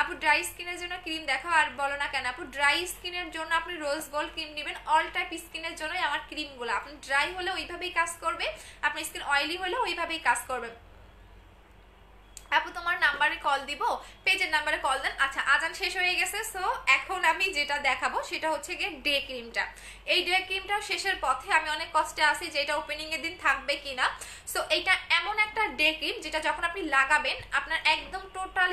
আপু ড্রাই স্কিনের জন্য ক্রিম দেখাও আর বলো না কেন। আপু ড্রাই স্কিনের জন্য আপনি রোজ গোল্ড ক্রিম নেবেন, অল টাইপ স্কিনের জন্যই আমার ক্রিমগুলো। আপনি ড্রাই হলে ওইভাবেই কাজ করবে, আপনি স্কিন অয়েলি হলে ওইভাবেই কাজ করবে। আপু তোমার নাম্বারে কল দিব, পেজের নাম্বারে কল দেন। আচ্ছা আজান শেষ হয়ে গেছে, সো এখন আমি যেটা দেখাবো সেটা হচ্ছে গিয়ে ডে ক্রিমটা। এই ডে ক্রিমটা শেষের পথে, আমি অনেক কষ্টে আছি যে এটা ওপেনিং এর দিন থাকবে কিনা। সো এইটা এমন একটা ডে ক্রিম যেটা যখন আপনি লাগাবেন আপনার একদম টোটাল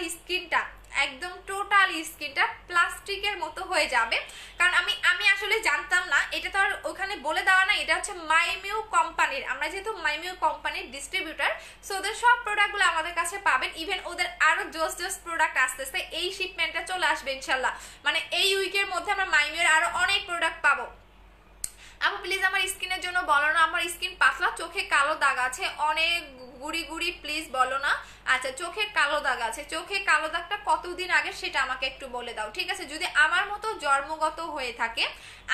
স্কিনটা প্লাস্টিকের মতো হয়ে যাবে। কারণ আমি আসলে জানতাম না, এটা তো আর ওখানে বলে দেওয়া না, এটা হচ্ছে মাইমিউ কোম্পানির। আমরা যেহেতু মাইমিউ কোম্পানির ডিস্ট্রিবিউটার, সো ওদের সব প্রোডাক্টগুলো আমাদের কাছে পাবেন। ইভেন ওদের আরো জোস প্রোডাক্ট আসতেছে, এই শিপমেন্টটা চলে আসবে ইনশাল্লাহ। মানে এই উইকের মধ্যে আমরা মাইমিউর আরো অনেক প্রোডাক্ট পাবো। আপু প্লিজ আমার স্কিনের জন্য বলো না, আমার স্কিন পাতলা, চোখে কালো দাগ আছে অনেক গুড়ি গুড়ি, প্লিজ বলো না। আচ্ছা চোখে কালো দাগ আছে, চোখে কালো দাগটা কতদিন আগে সেটা আমাকে একটু বলে দাও, ঠিক আছে? যদি আমার মতো জন্মগত হয়ে থাকে,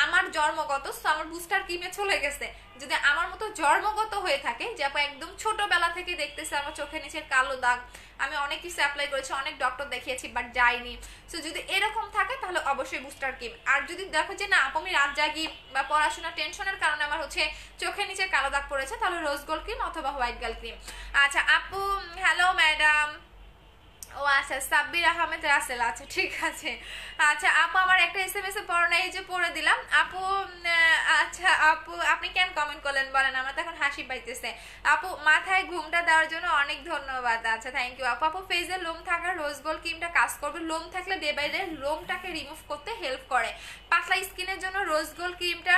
আমার জন্মগত, আমার বুস্টার ক্রিমে চলে গেছে, যদি আমার মতো জন্মগত হয়ে থাকে যে আপু একদম ছোটবেলা থেকে দেখতেছে আমার চোখের নিচের কালো দাগ, আমি অনেক কিছু অ্যাপ্লাই করেছি, অনেক ডক্টর দেখিয়েছি বাট যায়নি, সো যদি এরকম থাকে তাহলে অবশ্যই বুস্টার ক্রিম। আর যদি দেখো যে না আপু আমি রাত জাগি বা পড়াশোনা টেনশনের কারণে আমার হচ্ছে চোখের নিচে কালো দাগ পড়েছে, তাহলে রোজ গোল্ড ক্রিম অথবা হোয়াইট গার্ল ক্রিম। আচ্ছা আপু হ্যালো ম্যাডাম, ও আচ্ছা সাব্বির আহমেদ রাসেল, আচ্ছা ঠিক আছে। আচ্ছা আপু আমার একটা এসএমএস এ পড়ো না, এই যে পড়ে দিলাম আপু। আচ্ছা আপু আপনি কেন কমেন্ট করলেন বলেন, আমার তো এখন হাসি পাইতেছে। আপু মাথায় ঘুমটা দেওয়ার জন্য অনেক ধন্যবাদ, আচ্ছা থ্যাংক ইউ আপু। আপু ফেজে লোম থাকা রোজ গোল্ড ক্রিমটা কাজ করবে, লোম থাকলে ডে বাই ডে লোমটাকে রিমুভ করতে হেল্প করে। পাতলা স্কিনের জন্য রোজ গোল্ড ক্রিমটা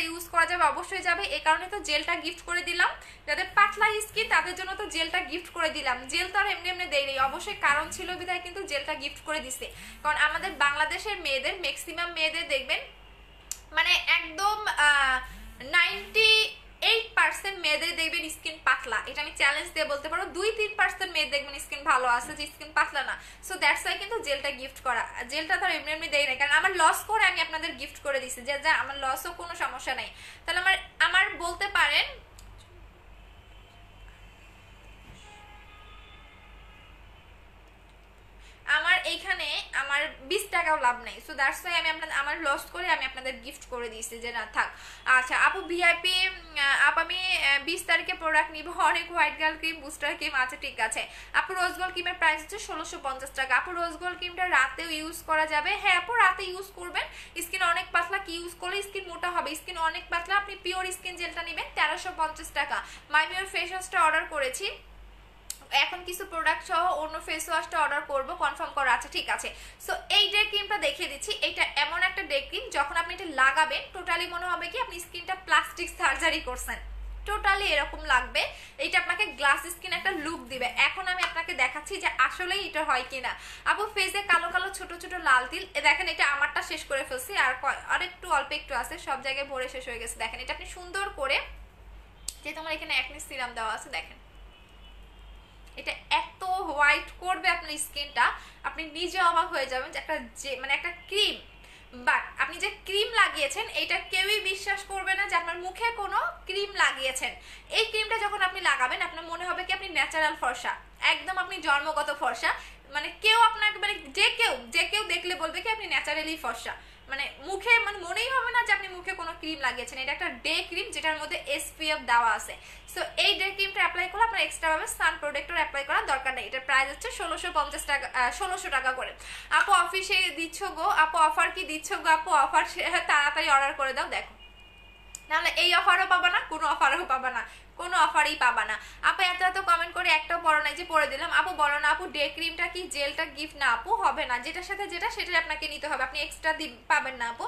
ইউজ করা যাবে, অবশ্যই যাবে। এই কারণে তো জেলটা গিফট করে দিলাম, যাদের পাতলা স্কিন তাদের জন্য তো জেলটা গিফট করে দিলাম। জেল তো আর এমনি এমনি দেয়নি, অবশ্যই কারণ ছিল বিধায় কিন্তু জেলটা গিফট করে দিছে। কারণ আমাদের বাংলাদেশের মেয়েদের, ম্যাক্সিমাম মেয়েদের দেখবেন মানে একদম 98% মেয়েদের দেখবেন স্কিন পাতলা, এটা আমি চ্যালেঞ্জ দিয়ে বলতে পারবো। 2-3% মেয়ে দেখবেন স্কিন ভালো আছে, যে স্কিন পাতলা না। সো দ্যাটস ওয়াই কিন্তু জেলটা গিফট করা, জেলটা তো এমনি এমনি দেয় না, কারণ আমার লস করে আমি আপনাদের গিফট করে দিছি, যে যা আমার লসও কোনো সমস্যা নাই। তাহলে আমার বলতে পারেন আমার এইখানে আমার 20 টাকাও লাভ নাই, সো দ্যাটস ওয়াই আমি আমার লস করে আমি আপনাদের গিফট করে দিয়েছি যে না থাক। আচ্ছা আপু ভিআইপি আপু আমি 20 তারিখে প্রোডাক্ট নিব, অনেক white girl cream booster cream আছে, ঠিক আছে। আপু রোজ গোল্ড ক্রিমের প্রাইস হচ্ছে 1650 টাকা। আপু রোজ গোল্ড ক্রিমটা রাতেও ইউজ করা যাবে, হ্যাঁ আপু রাতে ইউজ করবেন। স্কিন অনেক পাতলা, কি ইউজ করলে স্কিন মোটা হবে? স্কিন অনেক পাতলা আপনি পিওর স্কিন জেলটা নেবেন 1350 টাকা। মাইমিওর ফেস ওয়াশটা অর্ডার করেছি, এখন কিছু প্রোডাক্ট সহ অন্য ফেস ওয়াশটা অর্ডার করব, কনফার্ম করা আছে, ঠিক আছে। সো এই ডে ক্রিমটা দেখিয়ে দিচ্ছি, এটা এমন একটা ডে ক্রিম যখন আপনি এটা লাগাবেন টোটালি মনে হবে কি আপনি স্কিনটা প্লাস্টিক সার্জারি করছেন, টোটালি এরকম লাগবে। এটা আপনাকে গ্লাস স্কিন একটা লুক দিবে। এখন আমি আপনাকে দেখাচ্ছি যে আসলেই এটা হয় কিনা। আপু ফেসে কালো কালো ছোট ছোট লাল তিল, দেখেন এটা আমারটা শেষ করে ফেলছি, আর একটু অল্প একটু আছে, সব জায়গায় ভরে শেষ হয়ে গেছে। দেখেন এটা আপনি সুন্দর করে, যে তোমার এখানে একনি সিরাম দেওয়া আছে, দেখেন এটা এত হোয়াইট করবে আপনার স্কিনটা, আপনি নিজে অবাক হয়ে যাবেন যে একটা ক্রিম। বাট আপনি যে ক্রিম লাগিয়েছেন এটা কেউই বিশ্বাস করবে না যে আপনার মুখে কোনো ক্রিম লাগিয়েছেন। এই ক্রিমটা যখন আপনি লাগাবেন আপনার মনে হবে কি আপনি ন্যাচারাল ফর্সা, একদম আপনি জন্মগত ফর্সা। মানে কেউ আপনাকে মানে যে কেউ দেখলে বলবে কি আপনি ন্যাচারালি ফর্সা, মানে মুখে মানে মনেই হবে না যে আপনি মুখে কোনো ক্রিম লাগিয়েছেন। এটা একটা ডে ক্রিম যেটার মধ্যে SPF দেওয়া আছে। সো এই ডে ক্রিমটা অ্যাপ্লাই করলে আপনার এক্সট্রা ভাবে সান প্রোটেক্টর অ্যাপ্লাই করার দরকার নেই। এটার প্রাইস হচ্ছে 1650 টাকা, 1600 টাকা করে। আপু অফিসে দিচ্ছ গো, আপু অফার কি দিচ্ছ গো? আপু অফার তাড়াতাড়ি অর্ডার করে দাও, দেখো নাহলে এই অফারও পাবা না, কোনো অফারও পাবা না, কোনো অফারই পাবা না। আপু এত কমেন্ট করে একটাও পড়ো নাই, যে পড়ে দিলাম। আপু বলো না আপু ডে ক্রিমটা কি জেলটা গিফট? না আপু হবে না, যেটার সাথে যেটা সেটাই আপনাকে নিতে হবে, আপনি এক্সট্রা পাবেন না আপু।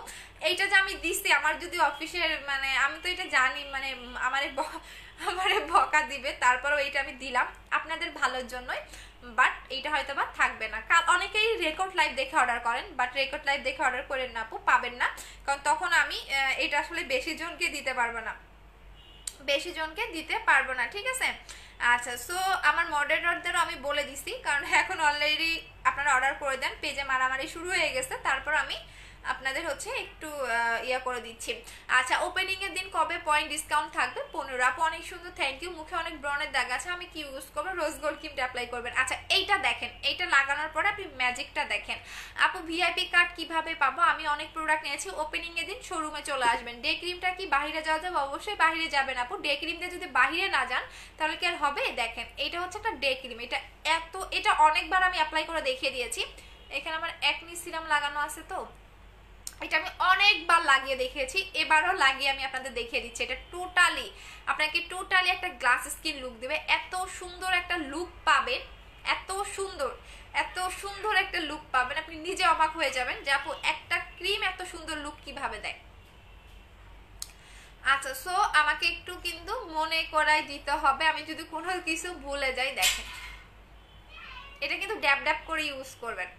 এইটা যে আমি দিচ্ছি আমার যদি অফিসের মানে আমি তো এটা জানি মানে আমারে বকা দিবে, তারপরেও এইটা আমি দিলাম আপনাদের ভালোর জন্যই, বাট এইটা হয়তো বা থাকবে না। অনেকেই রেকর্ড লাইভ দেখে অর্ডার করেন, বাট রেকর্ড লাইভ দেখে অর্ডার করেন না আপু, পাবেন না, কারণ তখন আমি এটা আসলে বেশি জনকে দিতে পারবো না, বেশি জনকে দিতে পারবো না, ঠিক আছে। আচ্ছা, সো আমার মডারেটরদেরও আমি বলে দিছি, কারণ এখন অলরেডি আপনারা অর্ডার করে দেন, পেজে মারামারি শুরু হয়ে গেছে, তারপর আমি আপনাদের হচ্ছে একটু ইয়া করে দিচ্ছি। আচ্ছা, ওপেনিং এর দিন কবে পয়েন্ট ডিসকাউন্ট থাকবে? 15। আপু অনেক সুন্দর, থ্যাংক ইউ। মুখে অনেক ব্রণের দাগ আছে, আমি কি ইউজ করবো? রোজ গোল্ড ক্রিমটা অ্যাপ্লাই করবেন। আচ্ছা, এইটা দেখেন, এইটা লাগানোর পরে আপনি ম্যাজিকটা দেখেন। আপু ভিআইপি কার্ড কিভাবে পাবো? আমি অনেক প্রোডাক্ট নিয়েছি, ওপেনিং এর দিন শোরুমে চলে আসবেন। ডে ক্রিমটা কি বাইরে যাওয়া যাবে? অবশ্যই বাইরে যাবেন আপু। ডে ক্রিম দিয়ে যদি বাইরে না যান তাহলে কি আর হবে? দেখেন, এটা হচ্ছে একটা ডে ক্রিম, এটা অনেকবার আমি অ্যাপ্লাই করে দেখিয়ে দিয়েছি। এখানে আমার একনি সিরাম লাগানো আছে, তো এটা আমি অনেকবার লাগিয়ে দেখিয়েছি, এবারও লাগিয়ে আমি আপনাদের দেখিয়ে দিচ্ছি। এটা আপনাকে টোটালি একটা গ্লাস স্কিন লুক দিবে, এত সুন্দর একটা লুক পাবেন, এত সুন্দর একটা লুক পাবেন, আপনি নিজে অবাক হয়ে যাবেন যে আপু একটা ক্রিম এত সুন্দর লুক কিভাবে দেয়। আচ্ছা, সো আমাকে একটু কিন্তু মনে করাই দিতে হবে, আমি যদি কোনো কিছু ভুলে যাই। দেখেন, এটা কিন্তু ড্যাব ড্যাব করে ইউজ করবেন,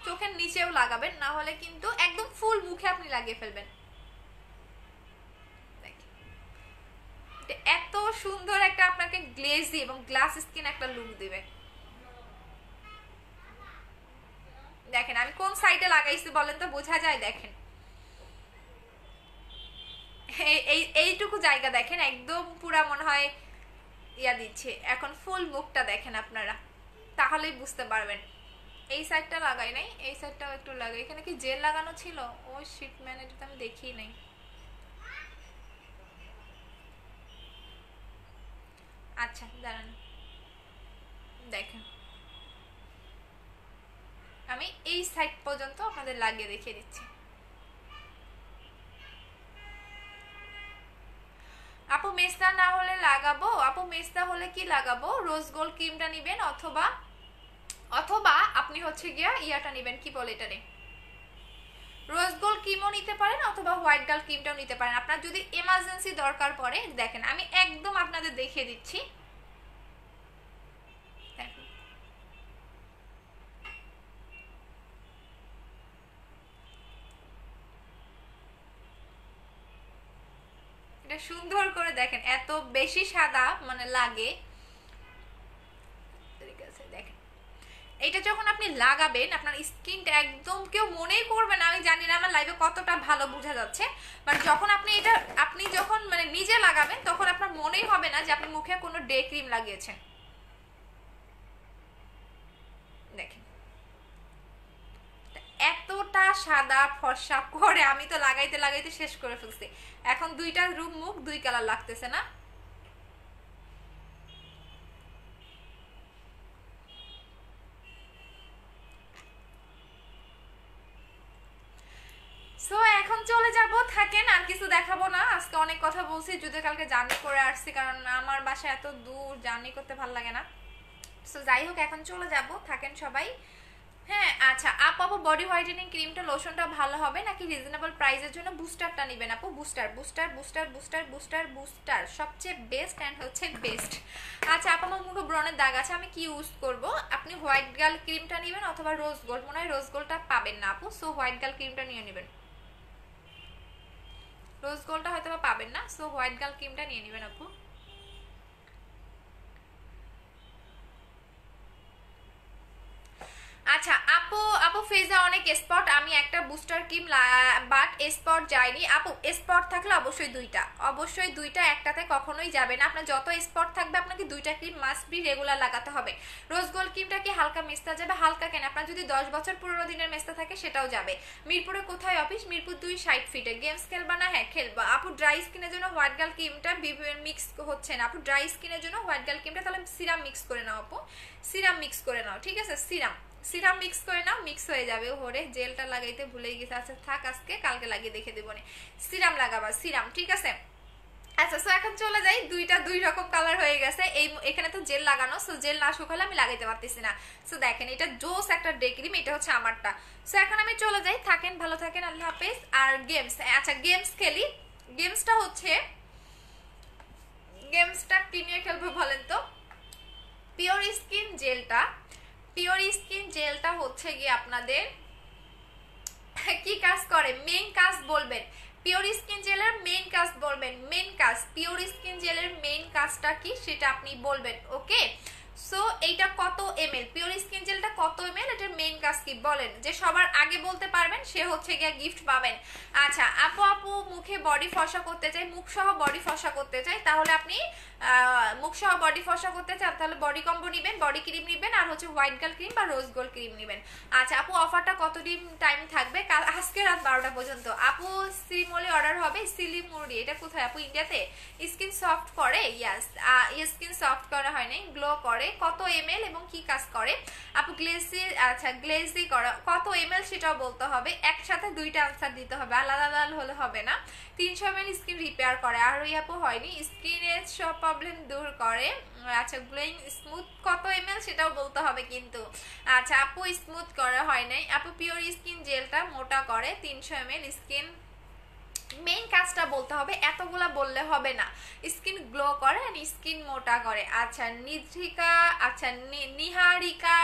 চোখের নিচেও লাগাবেন, না হলে কিন্তু একদম ফুল মুখে আপনি লাগিয়ে ফেলবেন। এত সুন্দর একটা আপনাকে গ্লেজি এবং গ্লাস স্কিন একটা লুক দিবে। দেখেন আমি কোন সাইডে লাগাইছি বলেন তো, বোঝা যায়? দেখেন এইটুকু জায়গা দেখেন, একদম পুরা মনে হয় ইয়া দিচ্ছে। এখন ফুল মুখটা দেখেন আপনারা, তাহলেই বুঝতে পারবেন। এই সাইডটা লাগাই নাই, এই সাইডটাও একটু লাগাই। এখানে কি জেল লাগানো ছিল? ও শিট ম্যান, এটা তো আমি দেখি নাই। আচ্ছা দাঁড়ান, দেখেন আমি এই সাইড পর্যন্ত আপনাদের লাগিয়ে দেখিয়ে দিচ্ছি। আপু মেস্তা না হলে লাগাবো? আপু মেস্তা হলে কি লাগাবো? রোজ গোল্ড ক্রিমটা নিবেন, অথবা আপনি হচ্ছে গিয়া ইয়াটা নিবেন, কি বলে এটা রে, রোজ গোল্ড ক্রিমও নিতে পারেন, অথবা হোয়াইট গার্ল ক্রিমটাও নিতে পারেন। আপনার যদি এমার্জেন্সি দরকার পড়ে, দেখেন আমি একদম আপনাদের দেখিয়ে দিচ্ছি। এটা সুন্দর করে দেখেন, এত বেশি সাদা মানে লাগে। দেখেন, এটা যখন আপনি লাগাবেন আপনার স্কিনটা একদম কেউ মনেই করবে না, আমি জানি না আমার লাইভে কতটা ভালো বোঝা যাচ্ছে, বাট যখন আপনি যখন মানে নিজে লাগাবেন তখন আপনার মনেই হবে না যে আপনি মুখে কোনো ডে ক্রিম লাগিয়েছেন। দেখেন এতটা সাদা ফর্সা করে, আমি তো লাগাইতে লাগাইতে শেষ করে ফেলছি। এখন দুইটা রুম মুখ দুই কালার লাগতেছে না? সো এখন চলে যাব, থাকেন, আর কিছু দেখাবো না আজকে, অনেক কথা বলছি, যদি কালকে জার্নি করে আসছি, কারণ আমার বাসা এত দূর, জার্নি করতে ভালো লাগে না। সো যাই হোক, এখন চলে যাব, থাকেন সবাই। হ্যাঁ আচ্ছা আপু, বডি হোয়াইটেনিং ক্রিমটা লোশনটা ভালো হবে নাকি রিজনেবল প্রাইসের জন্য বুস্টারটা নেবেন? আপু booster booster booster booster booster booster সবচেয়ে বেস্ট অ্যান্ড হচ্ছে বেস্ট। আচ্ছা আপু, আমার মুখে ব্রণের দাগ আছে, আমি কি ইউজ করব? আপনি হোয়াইট গার্ল ক্রিমটা নেবেন, অথবা রোজ গোল্ড, মনে হয় রোজ গোল্ডটা পাবেন না আপু, সো হোয়াইট গার্ল ক্রিমটা নিয়ে নেবেন। রোজ গোল্ডটা হয়তো পাবেন না, সো হোয়াইট গার্ল ক্রিমটা নিয়ে নেবেন আপু। আচ্ছা আপু ফেজে অনেক স্পট, আমি একটা বুস্টার ক্রিম বাট স্পট যায়নি। আপু স্পট থাকলে অবশ্যই দুইটা একটাতে কখনোই যাবে না। আপনার যত স্পট থাকবে আপনাকে দুইটা ক্রিম মাস্ট বি রেগুলার লাগাতে হবে। রোজ গোল্ড ক্রিমটা কি হালকা মেস্তা যাবে? হালকা কেন, আপনার যদি 10 বছর 15 দিনের মেস্তা থাকে সেটাও যাবে। মিরপুরে কোথায় অফিস? মিরপুর 2 60 ফিটে। গেমস খেলবা না? হ্যাঁ খেলবা। আপু ড্রাই স্কিনের জন্য হোয়াইট গার্ল ক্রিমটা মিক্স হচ্ছে না। আপু ড্রাই স্কিনের জন্য হোয়াইট গার্ল ক্রিমটা তাহলে সিরাম মিক্স করে নাও আপু, সিরাম মিক্স করে নাও, ঠিক আছে? সিরাম মিক্স করে নাও, মিক্স হয়ে যাবে। ওরে জেলটা লাগাইতে ভুলে গেছে, আচ্ছা থাক, আজকে কালকে লাগিয়ে দেখে দেবো। সিরাম লাগাবা, সিরাম, ঠিক আছে। আচ্ছা সো এখন চলে যাই, দুই রকম কালার হয়ে গেছে। এখানে তো জেল লাগানো, সো জেল না শুকালে আমি লাগাইতে পারতেছি না। সো দেখেন এটা জোস একটা ডে ক্রিম, এটা হচ্ছে আমারটা। সো এখন আমি চলে যাই, থাকেন ভালো থাকেন, আল্লাহ হাফেজ। আর গেমস, আচ্ছা গেমস খেলি। গেমসটা কি নিয়ে খেলবো বলেন তো? জেলটা, পিওর স্কিন জেলটা হচ্ছে গিয়ে আপনাদের কি কাজ করে, মেইন কাজ বলবেন। পিওর স্কিন জেলের মেইন কাজ বলবেন, মেইন কাজ পিওর স্কিন জেলের মেইন কাজটা কি সেটা আপনি বলবেন। ওকে, সো এইটা কত এমএল, পিওর স্কিন জেলটা কত এমএল, এটার মেইন কাজ কি বলেন। যে সবার আগে বলতে পারবেন সে হচ্ছে গিয়ে গিফট পাবেন। আচ্ছা, আপু মুখে বডি ফসা করতে চাই, মুখ সহ বডি ফসা করতে চাই, তাহলে আপনি মুখ সহ বডি ফসা করতে চান তাহলে বডি কম্বো নেবেন, বডি ক্রিম নেবেন, আর হচ্ছে হোয়াইট গোল্ড ক্রিম বা রোজ গোল্ড ক্রিম নেবেন। আচ্ছা আপু, অফারটা কতদিন টাইম থাকবে? কাল আজকে রাত 12টা পর্যন্ত। আপু সিমলি অর্ডার হবে, সিলিমুড়ি, এটা কোথায় আপু? ইন্ডিয়াতে। স্কিন সফট করে, ইয়াস স্কিন সফট করা হয় নাই, গ্লো করে। কত এমএল এবং কি কাজ করে আপু? গ্লেজি, আচ্ছা গ্লেজি করা কত এমএল সেটাও বলতে হবে, একসাথে দুইটা আনসার দিতে হবে, আলাদা আলাদা হলে হবে না। 300 ml স্কিন রিপেয়ার করে, আর ওই আপু হয়নি, স্কিনের সব প্রবলেম দূর করে। আচ্ছা গ্লোয়িং স্মুথ কত এমএল সেটাও বলতে হবে কিন্তু। আচ্ছা আপু স্মুথ করা হয় নাই। আপু পিওর স্কিন জেলটা মোটা করে 300 ml, স্কিন মেইন কাজটা বলতে হবে, এতগুলা বললে হবে না। স্কিন গ্লো করে, স্কিন মোটা করে। আচ্ছা নিধিকা, আচ্ছা নিহারিকা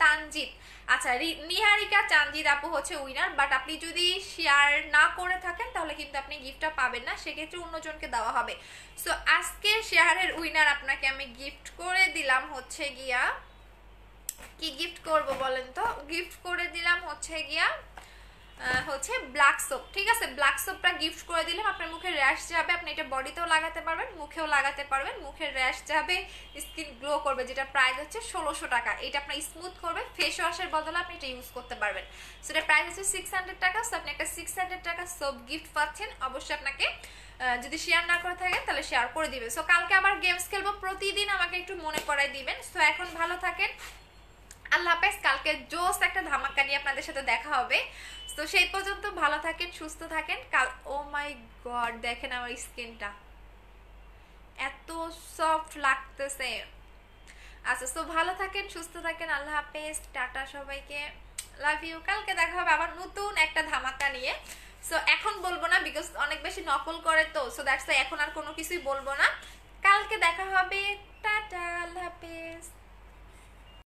তানজিৎ, আচ্ছা নিহারিকা চানজিৎ আপু হচ্ছে উইনার, বাট আপনি যদি শেয়ার না করে থাকেন তাহলে কিন্তু আপনি গিফটটা পাবেন না, সেক্ষেত্রে অন্যজনকে দেওয়া হবে। সো আজকে শেয়ারের উইনার আপনাকে আমি গিফট করে দিলাম হচ্ছে গিয়া, কি গিফট করব বলেন তো? গিফট করে দিলাম হচ্ছে গিয়া হচ্ছে ব্ল্যাক সোপ। ঠিক আছে, ব্ল্যাক সোপটা গিফট করে দিলাম। আপনার মুখে র্যাশ যাবে, আপনি এটা বডিতেও লাগাতে পারবেন, মুখেও লাগাতে পারবেন। মুখের র্যাশ যাবে, স্কিন গ্লো করবে, যেটা প্রাইস হচ্ছে 1600 টাকা। এটা আপনার স্মুথ করবে, ফেস ওয়াশের বদলে আপনি এটা ইউজ করতে পারবেন। সো এটা প্রাইস হচ্ছে 600 টাকা। সো আপনি একটা 600 টাকা সোপ গিফট পাচ্ছেন। অবশ্যই আপনাকে যদি শেয়ার না করে থাকেন তাহলে শেয়ার করে দিবেন। সো কালকে আবার গেমস খেলবো, প্রতিদিন আমাকে একটু মনে করাই দিবেন। সো এখন ভালো থাকেন, আল্লাহ হাফেজ। কালকে জোস একটা ধামাকা নিয়ে আপনাদের সাথে দেখা হবে। তো সেই পর্যন্ত ভালো থাকেন, সুস্থ থাকেন। কাল ও মাই গড, দেখেন আমার স্কিনটা এত সফট লাগতেছে। আচ্ছা, তো ভালো থাকেন, সুস্থ থাকেন, আল্লাহ হাফেজ, টাটা সবাইকে, লাভ ইউ। কালকে দেখা হবে আবার নতুন একটা ধামাকা নিয়ে। সো এখন বলবো না, বিকজ অনেক বেশি নকল করে, তো সো দ্যাটস এখন আর কোনো কিছুই বলবো না। কালকে দেখা হবে, টাটা, আল্লাহ হাফেজ।